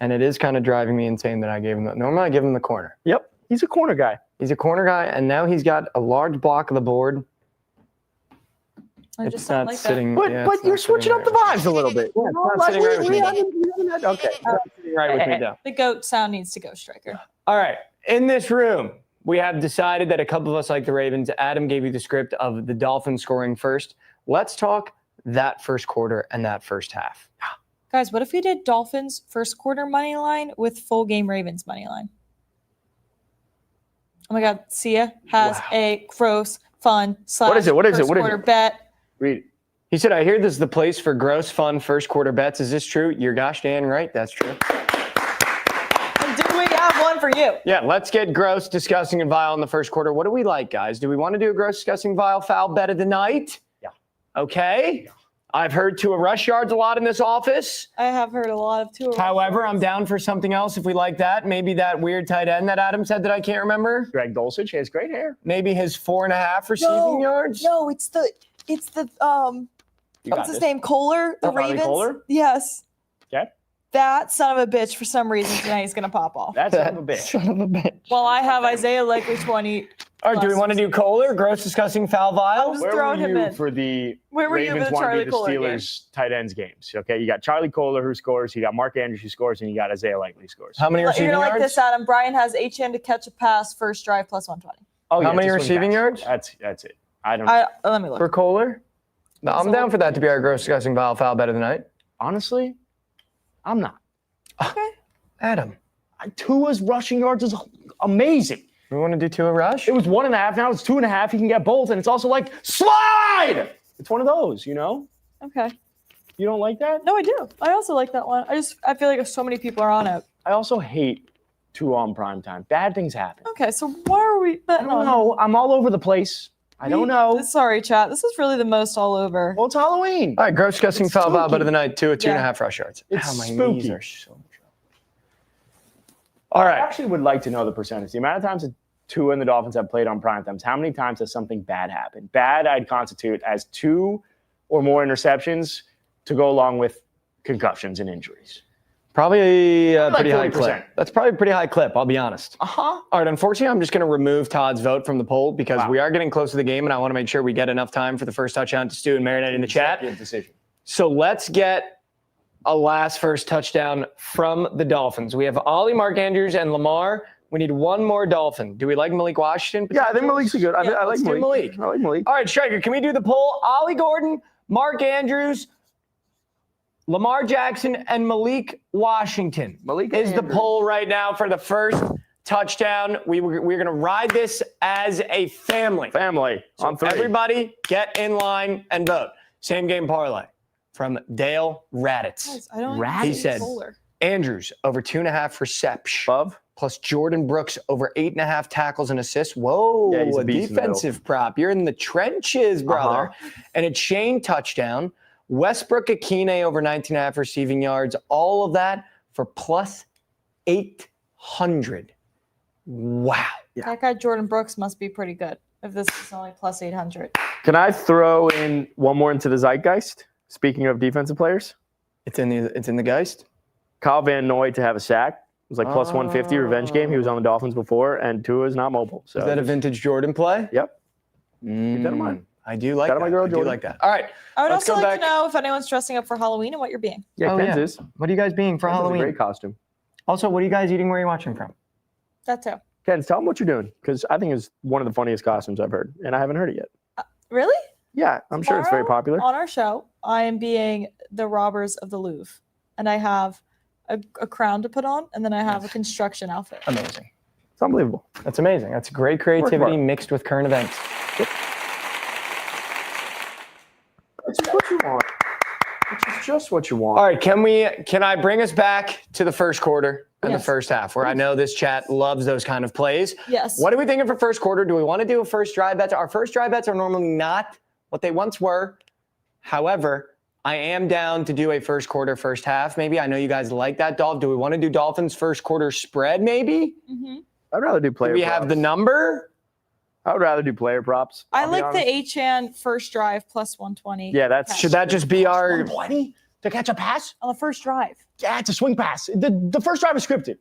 And it is kind of driving me insane that I gave him that. Normally I give him the corner. Yep. He's a corner guy. He's a corner guy, and now he's got a large block of the board. I It's just don't not like sitting. But yeah, but it's you're not sitting switching up the right. vibes a little bit. Yeah, it's not sitting right with me. Okay. It's not sitting right with me, though. The GOAT sound needs to go, Striker. All right. In this room, we have decided that a couple of us like the Ravens. Adam gave you the script of the Dolphins scoring first. Let's talk that first quarter and that first half. Guys, what if we did Dolphins first quarter money line with full game Ravens money line? Oh my God, Sia has a gross fun slash What is it? What is it? first What is quarter it? bet. Read it. He said, I hear this is the place for gross, fun first quarter bets. Is this true? You're gosh dang right. That's true. And do we have one for you? Yeah, let's get gross, disgusting, and vile in the first quarter. What do we like, guys? Do we want to do a gross, disgusting, vile, foul bet of the night? Yeah. Okay. Yeah. I've heard Tua rush yards a lot in this office. I have heard a lot of Tua. However, I'm down for something else if we like that. Maybe that weird tight end that Adam said that I can't remember. Greg Dulcich has great hair. Maybe his 4.5 receiving yards. No, it's the You got what's his this. name? Kohler, the Oh, Riley Ravens. Kohler? Yes. Okay. That son of a bitch for some reason tonight he's gonna pop off. That's son of a bitch. Son of a bitch. Well, I have Isaiah Likely 20. All right, do we want to do Kohler, gross, disgusting, foul, vile? Just Where throwing were him you in. for the Where were you for Ravens the want to Charlie be the Kohler game? Steelers tight ends games? Okay, you got Charlie Kohler who scores, you got Mark Andrews who scores, and you got Isaiah Likely who scores. How many You're receiving gonna like yards? this, Adam. Brian has HM to catch a pass first drive plus 120. Oh, How many just receiving win backs. yards? That's it. I don't know. Let me look. For Kohler? No, I'm down for that to be our gross, disgusting, vile, foul bet of the night. Honestly, I'm not. Okay. Adam, Tua's rushing yards is amazing. we want to do Tua rush? It was 1.5, now it's 2.5. He can get both, and it's also like slide. It's one of those, you know. Okay. You don't like that? No, I do. I also like that one. I feel like so many people are on it. I also hate Tua on primetime. Bad things happen. Okay, so why are we I betting don't on know. I'm all over the place. I don't know. Sorry, chat. This is really the most all over. Well, it's Halloween. All right, gross, disgusting, foul, vile bet of the night. Tua, 2.5 Yeah. rush yards. It's Ow, my spooky. knees are so All I right. actually would like to know the percentage. The amount of times that Tua and the Dolphins have played on prime times, how many times has something bad happened? Bad, I'd constitute as 2 or more interceptions to go along with concussions and injuries. Probably a Like pretty high 40%. clip. That's probably a pretty high clip, I'll be honest. Uh-huh. All right, unfortunately, I'm just going to remove Todd's vote from the poll because Wow. we are getting close to the game, and I want to make sure we get enough time for the first touchdown to Stu and Marinette in the chat. Executive decision. So let's get a last first touchdown from the Dolphins. We have Ollie, Mark Andrews, and Lamar. We need one more Dolphin. Do we like Malik Washington? Yeah, I think Malik's a good. I like let's do Malik. Malik. I like Malik. All right, Striker, can we do the poll? Ollie Gordon, Mark Andrews, Lamar Jackson, and Malik Washington Malik is the Andrews. poll right now for the first touchdown. We're going to ride this as a family. Family So on 3. everybody get in line and vote. Same game parlay from Dale Raditz. Guys, I don't Rat- see He said- Kohler. Andrews over 2.5 reception. Above. Plus Jordan Brooks over 8.5 tackles and assists. Whoa, Yeah, he's a a beast in the defensive prop. You're in the trenches, brother. And a chain touchdown. Westbrook Akine over 19.5 receiving yards. All of that for plus 800. Wow. Yeah. That guy Jordan Brooks must be pretty good if this is only plus 800. Can I throw in one more into the zeitgeist? Speaking of defensive players, It's in the Geist. Kyle Van Noy to have a sack. It was like plus 150 revenge game. He was on the Dolphins before, and Tua is not mobile. So Is that a vintage Jordan play? Yep. Keep that in mind. I do like Shout out that. my girl, I do Jordan. like that. All right. I would Let's also go like back. to know if anyone's dressing up for Halloween and what you're being. Yeah, Ken's is. What are you guys being for Ken's is Halloween? a great costume. Also, what are you guys eating? Where are you watching from? That too. Ken, tell them what you're doing, because I think it's one of the funniest costumes I've heard, and I haven't heard it yet. Really? Yeah, I'm sure it's very Tomorrow popular. On our show, I am being the robbers of the Louvre, and I have a crown to put on, and then I have a construction outfit. Amazing. It's unbelievable. That's amazing. That's great creativity hard. mixed with current events. It's just what you want. It's just what you want. All right, can I bring us back to the first quarter and Yes. the first half, where I know this chat loves those kind of plays. Yes. What are we thinking for first quarter? Do we want to do a first drive bet? Our first drive bets are normally not what they once were. However, I am down to do a first quarter, first half. Maybe I know you guys like that, Dolph. Do we want to do Dolphins first quarter spread? Maybe. Mm-hmm. I'd rather do Do player we props. have the number? I would rather do player props. I I'll be like the honest. Achan first drive plus 120. Yeah, that's Should that just be our? 120 to catch a pass? On the first drive. Yeah, it's a swing pass. The first drive is scripted.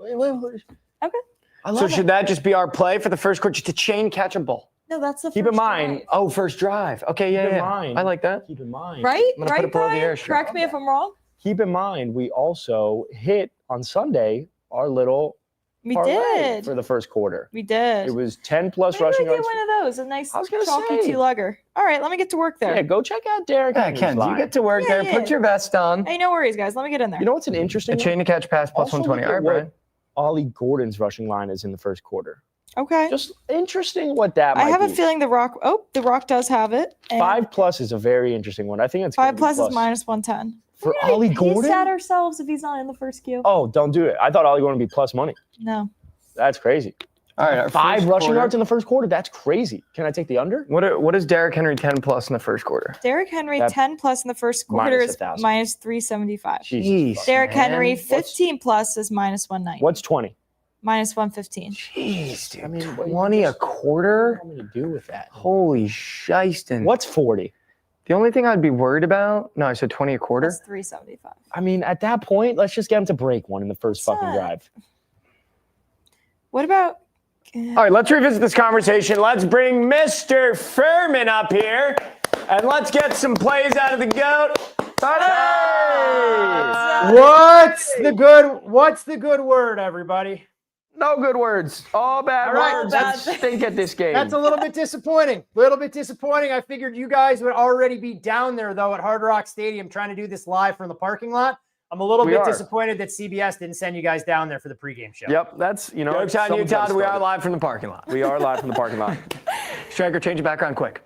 Okay. I love So it. should that just be our play for the first quarter? Just to chain catchable. No, that's the Keep first in mind- drive. Oh, first drive. Okay, Keep in yeah. mind- I like that. Keep in mind. Right? I'm gonna put Right, it below the Brian? airstrip. Correct me if I'm wrong. Keep in mind, we also hit on Sunday our little We parlay did. for the first quarter. We did. It was 10 plus Maybe rushing we get yards. one of those. A nice I was gonna chalky say. two-legger. All right, let me get to work there. Yeah, go check out Derek. Yeah, Henry's Ken, you line. get to work Yeah, there. Put yeah. your vest on. Hey, no worries, guys. Let me get in there. You know what's an interesting A chain to catch pass plus Also 120. look All at right, what Brian. Ollie Gordon's rushing line is in the first quarter. Okay. Just interesting what that might I have be. a feeling The Rock. Oh, The Rock does have it. And 5+ is a very interesting one. I think it's gonna 5 be plus is minus 110. for We're gonna Ollie be pissed Gordon. at ourselves if he's not in the first queue. Oh, don't do it. I thought Ollie Gordon would be plus money. No. That's crazy. All right, our 5 first rushing quarter. yards in the first quarter. That's crazy. Can I take the under? What is Derrick Henry 10 plus in the first quarter? Derrick Henry That- 10 plus in the first quarter minus is 1,000. minus 375. Jesus. Derrick man. Henry What's- 15 plus is minus 190. What's 20? Minus 115. Jeez, dude. I mean, what 20 a What quarter? do you want me to do with that? Holy shystin. What's 40? The only thing I'd be worried about, no, I said 20 a quarter. That's 375. I mean, at that point, let's just get him to break one in the first fucking Son. drive. What about All right, let's revisit this conversation. Let's bring Mr. Furman up here, and let's get some plays out of the GOAT. What's the good word, everybody? No good words. All bad All right, words. that's- That stink at this game. That's a little bit disappointing. I figured you guys would already be down there, though, at Hard Rock Stadium trying to do this live from the parking lot. I'm a little We bit are. disappointed that CBS didn't send you guys down there for the pregame show. Yep, that's, you know. Joke's on you, someone's gotta Todd. We are start it. live from the parking lot. We are live from the parking lot. Striker, change your background quick.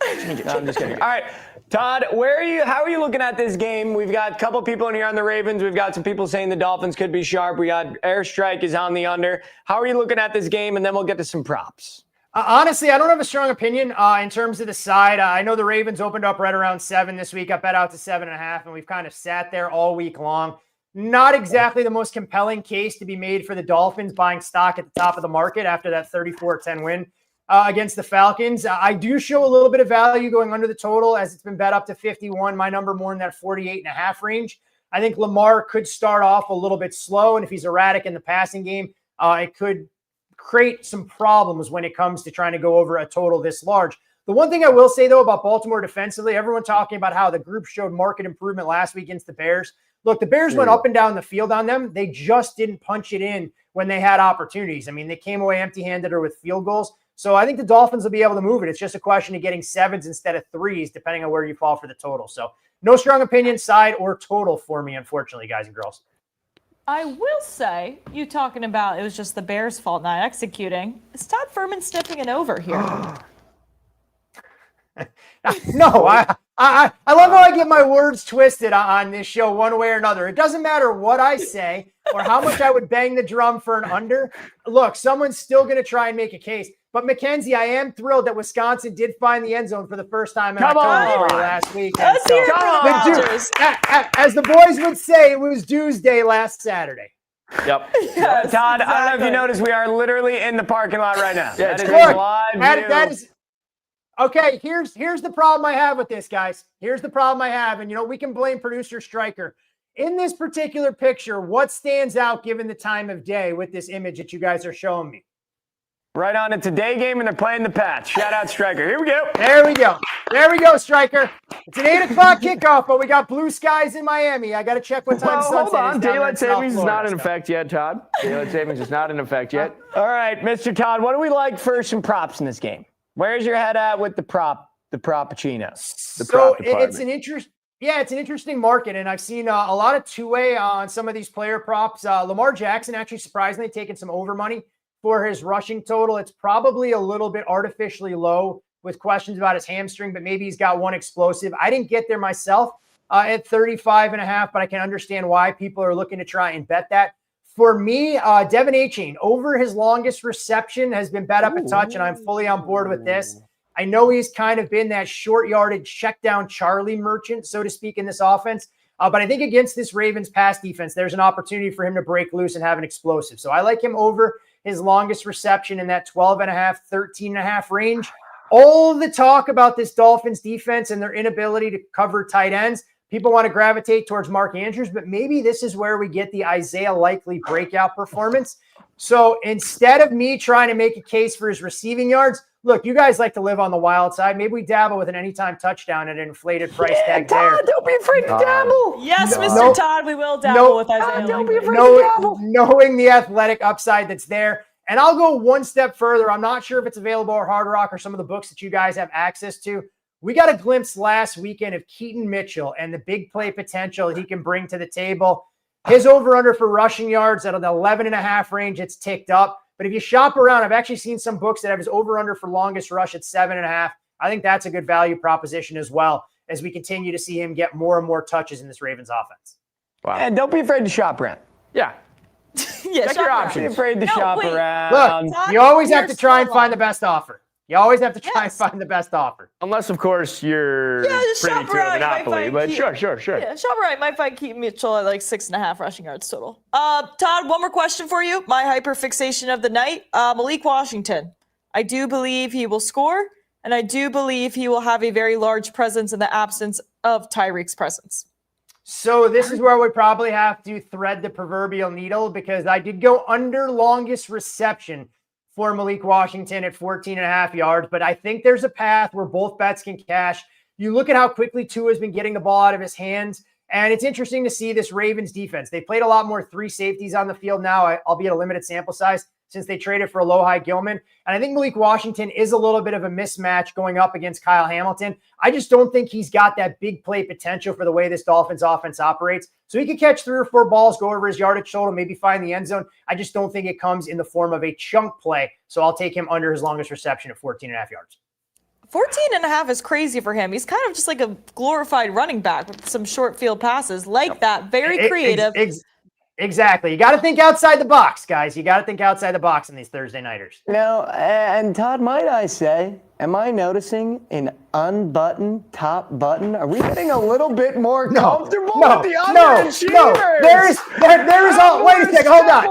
No, I'm just kidding. All right, Todd, where are you? How are you looking at this game? We've got a couple people in here on the Ravens. We've got some people saying the Dolphins could be sharp. We got Airstrike is on the under. How are you looking at this game? And then we'll get to some props. Honestly, I don't have a strong opinion in terms of the side. I know the Ravens opened up right around 7 this week. I bet out to 7.5, and we've kind of sat there all week long. Not exactly the most compelling case to be made for the Dolphins buying stock at the top of the market after that 34-10 win against the Falcons. I do show a little bit of value going under the total as it's been bet up to 51. My number more in that 48.5 range. I think Lamar could start off a little bit slow, and if he's erratic in the passing game, it could create some problems when it comes to trying to go over a total this large. The one thing I will say, though, about Baltimore defensively, everyone talking about how the group showed market improvement last week against the Bears. Look, the Bears went up and down the field on them. They just didn't punch it in when they had opportunities. I mean, they came away empty-handed or with field goals. So I think the Dolphins will be able to move it. It's just a question of getting 7s instead of 3s, depending on where you fall for the total. So no strong opinion, side or total for me, unfortunately, guys and girls. I will say, you talking about it was just the Bears' fault not executing. Is Todd Furman sniffing an over here? No, I love how I get my words twisted on this show one way or another. It doesn't matter what I say or how much I would bang the drum for an under. Look, someone's still going to try and make a case. But Mackenzie, I am thrilled that Wisconsin did find the end zone for the first time in October for you last week. And Let's hear it for the Badgers. as the boys would say, it was Tuesday last Saturday. Yep. Yes, Todd, I don't know if exactly. you noticed, we are literally in the parking lot right now. Yeah, That it's is great. a live That view. is okay. Here's the problem I have with this, guys. Here's the problem I have, and we can blame producer Stryker. In this particular picture, what stands out given the time of day with this image that you guys are showing me? Right on. It's a day game, and they're playing the Pats. Shout out, Striker. Here we go. There we go. There we go, Striker. It's an 8 o'clock kickoff, but we got blue skies in Miami. I got to check what time sunset hold on. is down there in Daylight South savings is Florida, not in effect yet, Todd. Daylight savings is not in effect yet. All right, Mr. Todd, what do we like for some props in this game? Where's your head at with the Proppuccino? So it's an interesting market, and I've seen a lot of two-way on some of these player props. Lamar Jackson actually surprisingly taking some over money for his rushing total. It's probably a little bit artificially low with questions about his hamstring, but maybe he's got one explosive. I didn't get there myself at 35.5, but I can understand why people are looking to try and bet that. For me, Devin Achane, over his longest reception, has been bet up a touch, and I'm fully on board with this. I know he's kind of been that short yardage check down Charlie merchant, so to speak, in this offense. But I think against this Ravens pass defense, there's an opportunity for him to break loose and have an explosive. So I like him over his longest reception in that 12.5, 13.5 range. All the talk about this Dolphins defense and their inability to cover tight ends, people want to gravitate towards Mark Andrews, but maybe this is where we get the Isaiah Likely breakout performance. So instead of me trying to make a case for his receiving yards, look, you guys like to live on the wild side. Maybe we dabble with an anytime touchdown at an inflated price tag there. Don't be afraid to dabble. Yes, Mr. Todd, we will dabble with Isaiah. Don't be afraid to dabble. Knowing the athletic upside that's there. And I'll go one step further. I'm not sure if it's available at Hard Rock or some of the books that you guys have access to. We got a glimpse last weekend of Keaton Mitchell and the big play potential that he can bring to the table. His over-under for rushing yards at an 11.5 range, it's ticked up. But if you shop around, I've actually seen some books that have his over-under for longest rush at 7.5. I think that's a good value proposition as well as we continue to see him get more and more touches in this Ravens offense. Wow. And don't be afraid to shop around. Yeah. Yeah, Check your options. Don't be afraid to shop wait. around. Look, you always have to try and find the best offer. You always have to try and find the best offer. Unless, of course, you're just privy shop to a around. You might monopoly. find But Keaton. sure. Yeah, shop right. Might find Keaton Mitchell at like 6.5 rushing yards total. Todd, one more question for you. My hyperfixation of the night, Malik Washington. I do believe he will score, and I do believe he will have a very large presence in the absence of Tyreek's presence. So this is where we probably have to thread the proverbial needle because I did go under longest reception for Malik Washington at 14.5 yards, but I think there's a path where both bets can cash. You look at how quickly Tua has been getting the ball out of his hands, and it's interesting to see this Ravens defense. They played a lot more 3 safeties on the field now, albeit a limited sample size, since they traded for Alohi Gilman. And I think Malik Washington is a little bit of a mismatch going up against Kyle Hamilton. I just don't think he's got that big play potential for the way this Dolphins offense operates. So he could catch 3 or 4 balls, go over his yardage total, maybe find the end zone. I just don't think it comes in the form of a chunk play. So I'll take him under his longest reception at 14.5 yards. 14.5 is crazy for him. He's kind of just like a glorified running back with some short field passes like that. Very creative. Exactly. You got to think outside the box, guys. You got to think outside the box in these Thursday nighters. Now, and Todd, might I say, am I noticing an unbuttoned top button? Are we getting a little bit more comfortable with the underachievers? There is wait a second, hold on.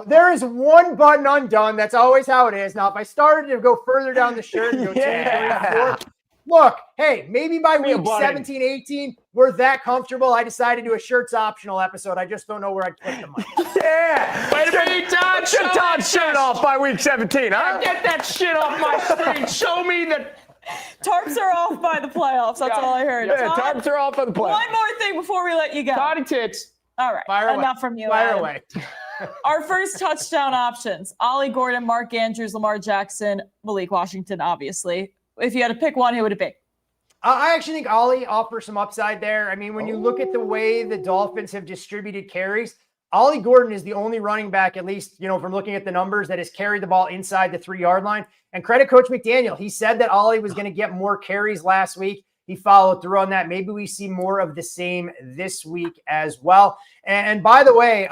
There is one button undone. That's always how it is. Now, if I started to go further down the shirt and go change 3 and 4, look, hey, maybe by week 17, 18, we're that comfortable. I decided to do a shirts optional episode. I just don't know where I'd click the mic. Yeah. Wait a minute, Todd. Get Todd's shirt off by week 17, huh? Get that shit off my screen. Show me that. Tarps are off by the playoffs. That's all I heard. Yeah, Todd, tarps are off by the playoffs. one more thing before we let you go. Toddy tits. All right. Fire Enough away. from you, Fire Adam. away. Our first touchdown options: Ollie Gordon, Mark Andrews, Lamar Jackson, Malik Washington, obviously. If you had to pick one, who would it be? I actually think Ollie offers some upside there. I mean, when you look at the way the Dolphins have distributed carries, Ollie Gordon is the only running back, at least, from looking at the numbers, that has carried the ball inside the 3-yard line. And credit Coach McDaniel. He said that Ollie was going to get more carries last week. He followed through on that. Maybe we see more of the same this week as well. And by the way,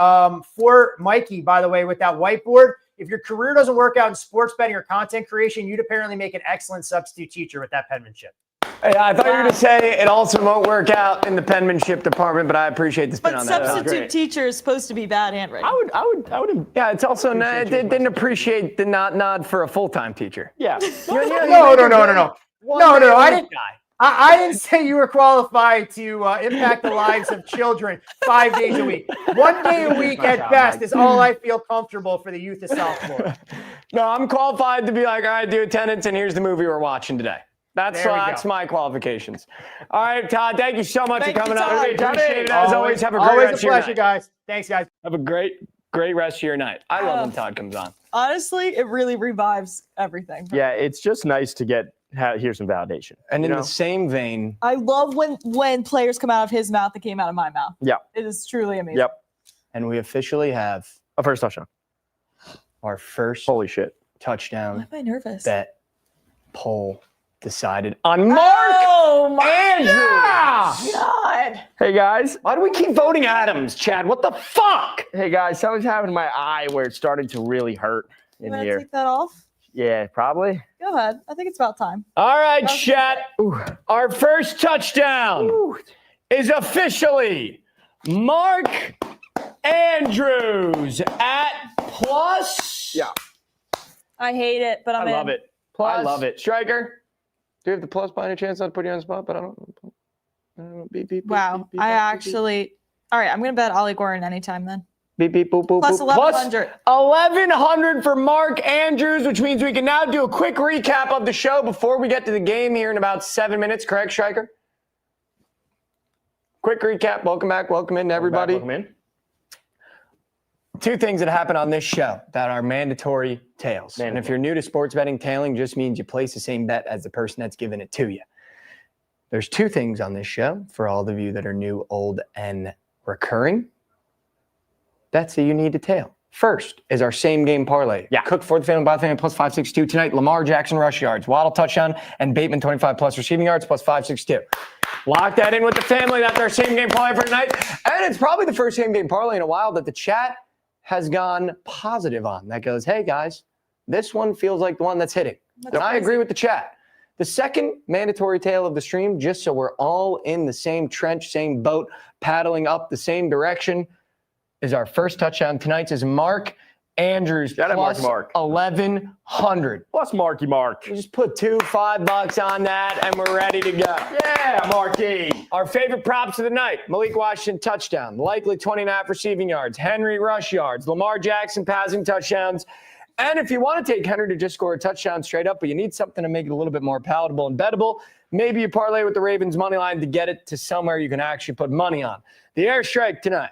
for Mikey, with that whiteboard, if your career doesn't work out in sports betting or content creation, you'd apparently make an excellent substitute teacher with that penmanship. I thought you were going to say it also won't work out in the penmanship department, but I appreciate the spin on that. But substitute teacher is supposed to be bad handwriting. I would. Yeah, it's also didn't appreciate the nod for a full-time teacher. Yeah. No. I didn't. I didn't say you were qualified to impact the lives of children 5 days a week. 1 day a week at best is all I feel comfortable for the youth of South Florida. No, I'm qualified to be like, all right, do attendance, and here's the movie we're watching today. That's my qualifications. All right, Todd, thank you so much for coming on. Appreciate it. As always, have a great always rest a of your pleasure, night. Guys. Thanks, guys. Have a great rest of your night. I love when Todd comes on. Honestly, it really revives everything. Yeah, it's just nice to hear some validation. And in the same vein, I love when players come out of his mouth that came out of my mouth. Yeah. It is truly amazing. Yep. and we officially have A first touchdown. our first Holy shit. Why touchdown am I nervous? bet poll decided on Mark Andrews. God. Hey, guys. Why do we keep voting Adams, Chad? What the fuck? Hey, guys. Something's happened to my eye where it's starting to really hurt You in want to here. take that off? Yeah, probably. Go ahead. I think it's about time. All right, chat. Our first touchdown is officially Mark Andrews at plus. Yeah. I hate it, but I'm I in. love it. Plus. I love it. Striker, do you have the plus by any chance? I'd put you on the spot, but I don't. Beep, beep, Wow. beep, beep, I beep, actually. All right. I'm going to bet Ollie Gordon anytime then. beep, beep, boop, boop, Plus boop. 1,100. 1,100 for Mark Andrews, which means we can now do a quick recap of the show before we get to the game here in about 7 minutes. Correct, Striker? Quick recap. Welcome back. Welcome in, everybody. Welcome in. Two things that happen on this show that are mandatory tails. And if you're new to sports betting, tailing just means you place the same bet as the person that's giving it to you. There's two things on this show for all of you that are new, old, and recurring. That's that you need to tail. First is our same game parlay. Yeah. Cook for the family, by the family, plus 562 tonight. Lamar Jackson rush yards, Waddle touchdown, and Bateman 25 plus receiving yards, plus 562. Lock that in with the family. That's our same game parlay for tonight. And it's probably the first same game parlay in a while that the chat has gone positive on. That goes, hey guys, this one feels like the one that's hitting. And I agree with the chat. The second mandatory tail of the stream, just so we're all in the same trench, same boat, paddling up the same direction, is our first touchdown. Tonight's is Mark Andrews Shout out plus Mark. 1,100. Plus Marky Mark. We just put $5 on that, and we're ready to go. Yeah, Marky. Our favorite props of the night: Malik Washington touchdown, likely 20.5 receiving yards, Henry rush yards, Lamar Jackson passing touchdowns. And if you want to take Henry to just score a touchdown straight up, but you need something to make it a little bit more palatable and bettable, maybe you parlay with the Ravens money line to get it to somewhere you can actually put money on. The airstrike tonight.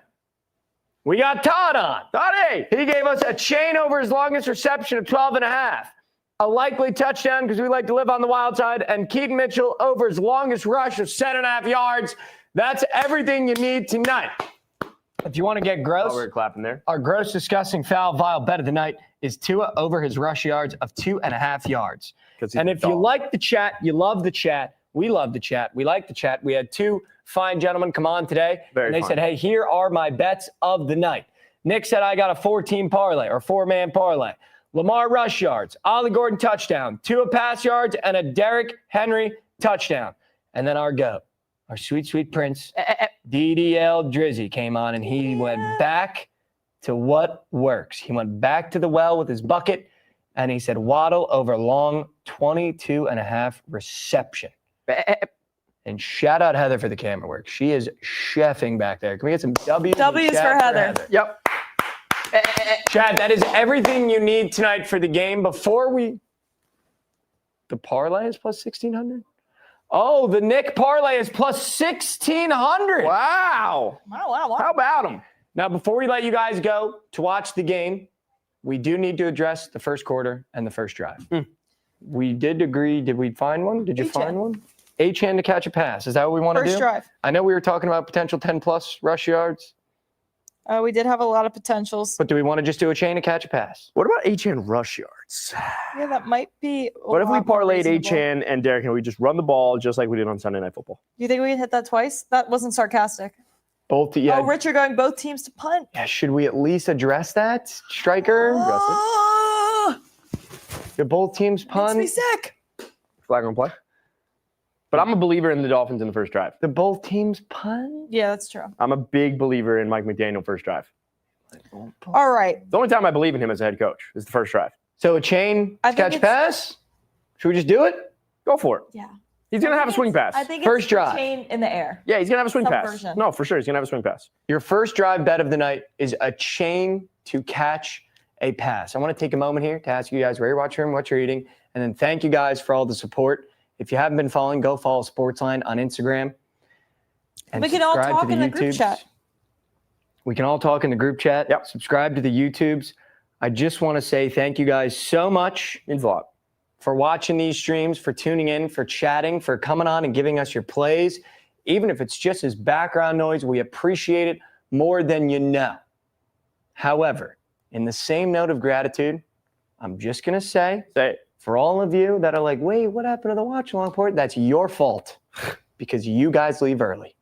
We got Todd on. Toddy. He gave us a chain over his longest reception of 12.5. A likely touchdown because we like to live on the wild side. And Keaton Mitchell over his longest rush of 7.5 yards. That's everything you need tonight. If you want to get gross, Oh, we're clapping there. our gross, disgusting, foul, vile bet of the night is Tua over his rush yards of 2.5 yards. And if you like the chat, you love the chat. We love the chat. We like the chat. We had two fine gentlemen come on today. Very and they fine. said, hey, here are my bets of the night. Nick said, I got a 4-team parlay or 4-man parlay. Lamar rush yards, Ollie Gordon touchdown, Tua pass yards, and a Derrick Henry touchdown. And then our GOAT, our sweet, sweet prince, DDL Drizzy came on, and he went back to what works. He went back to the well with his bucket, and he said, Waddle over long 22.5 reception. And shout out Heather for the camera work. She is chefing back there. Can we get some W's? W's for Heather. Yep. Chad, that is everything you need tonight for the game. The parlay is plus 1,600? Oh, the Nick parlay is plus 1,600. Wow. Wow. How about him? Now, before we let you guys go to watch the game, we do need to address the first quarter and the first drive. We did agree. Did we find one? Did you H-hand. find one? H-hand to catch a pass. Is that what we want to do? First drive. I know we were talking about potential 10-plus rush yards, We did have a lot of potentials. but do we want to just do a chain to catch a pass? What about H-N rush yards? Yeah, that might be. What if we parlayed H-N and Derrick and we just run the ball just like we did on Sunday Night Football? Do you think we can hit that twice? That wasn't sarcastic. Both, yeah. Oh, Richard going both teams to punt. Yeah, should we at least address that, Striker? Oh, Did both teams makes punt? me sick. Flag on play. But I'm a believer in the Dolphins in the first drive. Did both teams punt? Yeah, that's true. I'm a big believer in Mike McDaniel first drive. All right. The only time I believe in him as a head coach is the first drive. So a chain I to think catch a it's- pass? Should we just do it? Go for it. Yeah. He's going to have a swing pass. I think First it's drive. the chain in the air. Yeah, he's going to have a swing Some pass. version. No, for sure. He's going to have a swing pass. Your first drive bet of the night is a chain to catch a pass. I want to take a moment here to ask you guys where you're watching, what you're eating, and then thank you guys for all the support. If you haven't been following, go follow SportsLine on Instagram. And We can all subscribe talk to the in the group YouTubes. chat. We can all talk in the group chat. Yep. Subscribe to the YouTubes. I just want to say thank you guys so much Means a lot. for watching these streams, for tuning in, for chatting, for coming on and giving us your plays. Even if it's just as background noise, we appreciate it more than you know. However, in the same note of gratitude, I'm just going to say, for all of you that are like, wait, what happened to the watch along part? That's your fault because you guys leave early.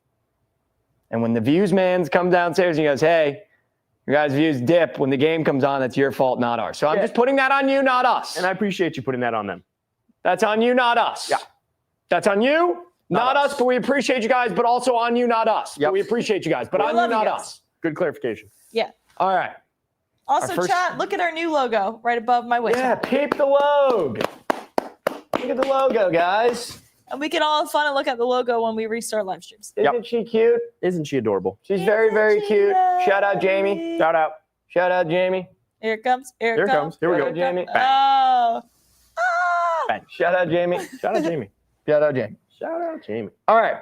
And when the views man comes downstairs and he goes, hey, your guys' views dip when the game comes on, that's your fault, not ours. So I'm just putting that on you, not us. And I appreciate you putting that on them. That's on you, not us. Yeah. That's on you, not us, but we appreciate you guys, but also on you, not us. Yep. But we appreciate you guys, but We on love you, you not guys. us. Good clarification. Yeah. All right. Also, first- chat, look at our new logo right above my waist. Yeah, peep the logo. Look at the logo, guys. And we can all have fun and look at the logo when we restart live streams. Isn't she cute? Isn't she adorable? She's very, very Isn't she cute. Shout out, lovely? Jamie. Shout out. Shout out, Jamie. Here it comes. Here Here it it comes. comes. Here we Shout go. out, Jamie. Oh. Ah! Shout out, Jamie. Shout out Jamie. Shout out, Jamie. Shout out Jamie. All right.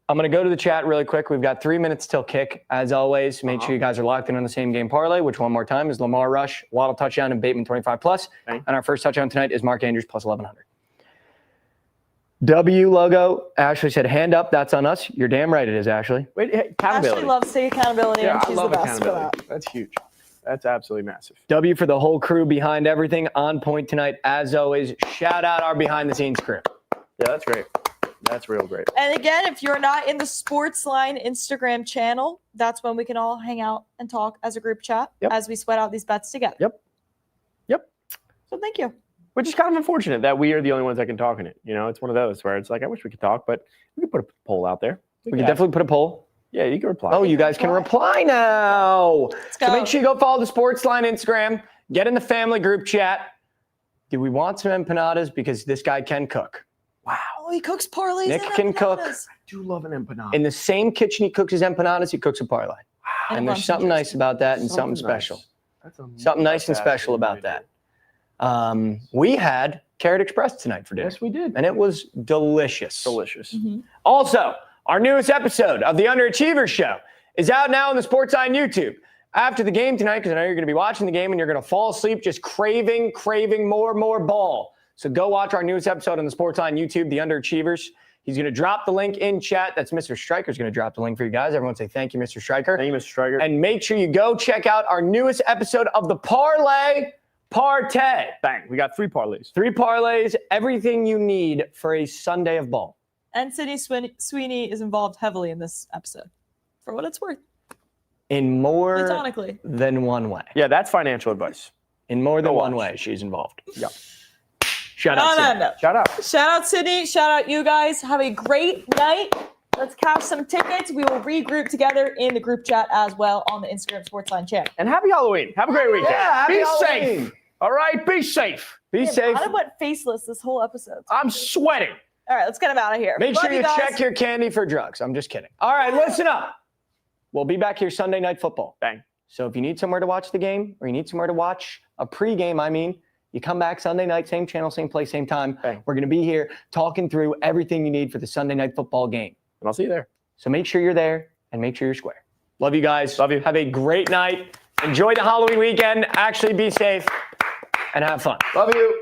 I'm going to go to the chat really quick. We've got 3 minutes till kick. As always, make sure you guys are locked in on the same game parlay, which one more time is Lamar Rush, Waddle touchdown, and Bateman 25 plus. Okay. And our first touchdown tonight is Mark Andrews plus 1,100. W logo. Ashley said, hand up. That's on us. You're damn right it is, Ashley. Wait, hey, accountability. Ashley loves taking accountability, Yeah, and I she's love the best for accountability. that. That's huge. That's absolutely massive. W for the whole crew behind everything. On point tonight, as always. Shout out our behind-the-scenes crew. Yeah, that's great. That's real great. And again, if you're not in the SportsLine Instagram channel, that's when we can all hang out and talk as a group chat as we sweat out these bets together. Yep. So thank you. Which is kind of unfortunate that we are the only ones that can talk in it. You know, it's one of those where it's like, I wish we could talk, but we could put a poll out there. We can definitely put a poll. Yeah, you can reply. Oh, you guys can reply now. Let's So go. make sure you go follow the SportsLine Instagram. Get in the family group chat. Do we want some empanadas? Because this guy can cook. Oh, he cooks parlays. Nick and can cook. empanadas. I do love an empanada. In the same kitchen he cooks his empanadas, he cooks a parlay. And there's runs something some nice about that and something nice. special. That's a Something nice and special about that. We had Carrot Express tonight for dinner. Yes, we did. And it was delicious. Delicious. Also, our newest episode of the Underachievers show is out now on the SportsLine YouTube. After the game tonight, because I know you're going to be watching the game and you're going to fall asleep just craving more ball. So go watch our newest episode on the SportsLine YouTube, the Underachievers. He's going to drop the link in chat. That's Mr. Stryker's going to drop the link for you guys. Everyone say thank you, Mr. Stryker. Thank you, Mr. Stryker. And make sure you go check out our newest episode of the Parlay Partay. Bang, we got 3 parlays. 3 parlays, everything you need for a Sunday of ball. And Sydney Sweeney is involved heavily in this episode, for what it's worth. In more Platonically. than one way. Yeah, that's financial advice. In more than Go one watch. way, she's involved. Yep. Shout out. Sid. No. Shout out. Shout out Sydney. Shout out you guys. Have a great night. Let's cash some tickets. We will regroup together in the group chat as well on the Instagram SportsLine channel. And happy Halloween. Have a great weekend. Yeah, happy Be Halloween. safe. All right, be safe. Be safe. I went faceless this whole episode. I'm sweating. All right, let's get him out of here. Make Love sure you guys. check your candy for drugs. I'm just kidding. All right, listen up. We'll be back here Sunday Night Football. Bang. So if you need somewhere to watch the game or you need somewhere to watch a pregame, you come back Sunday night, same channel, same place, same time. Bang. We're going to be here talking through everything you need for the Sunday Night Football game. And I'll see you there. So make sure you're there and make sure you're square. Love you guys. Love you. Have a great night. Enjoy the Halloween weekend. Actually be safe and have fun. Love you.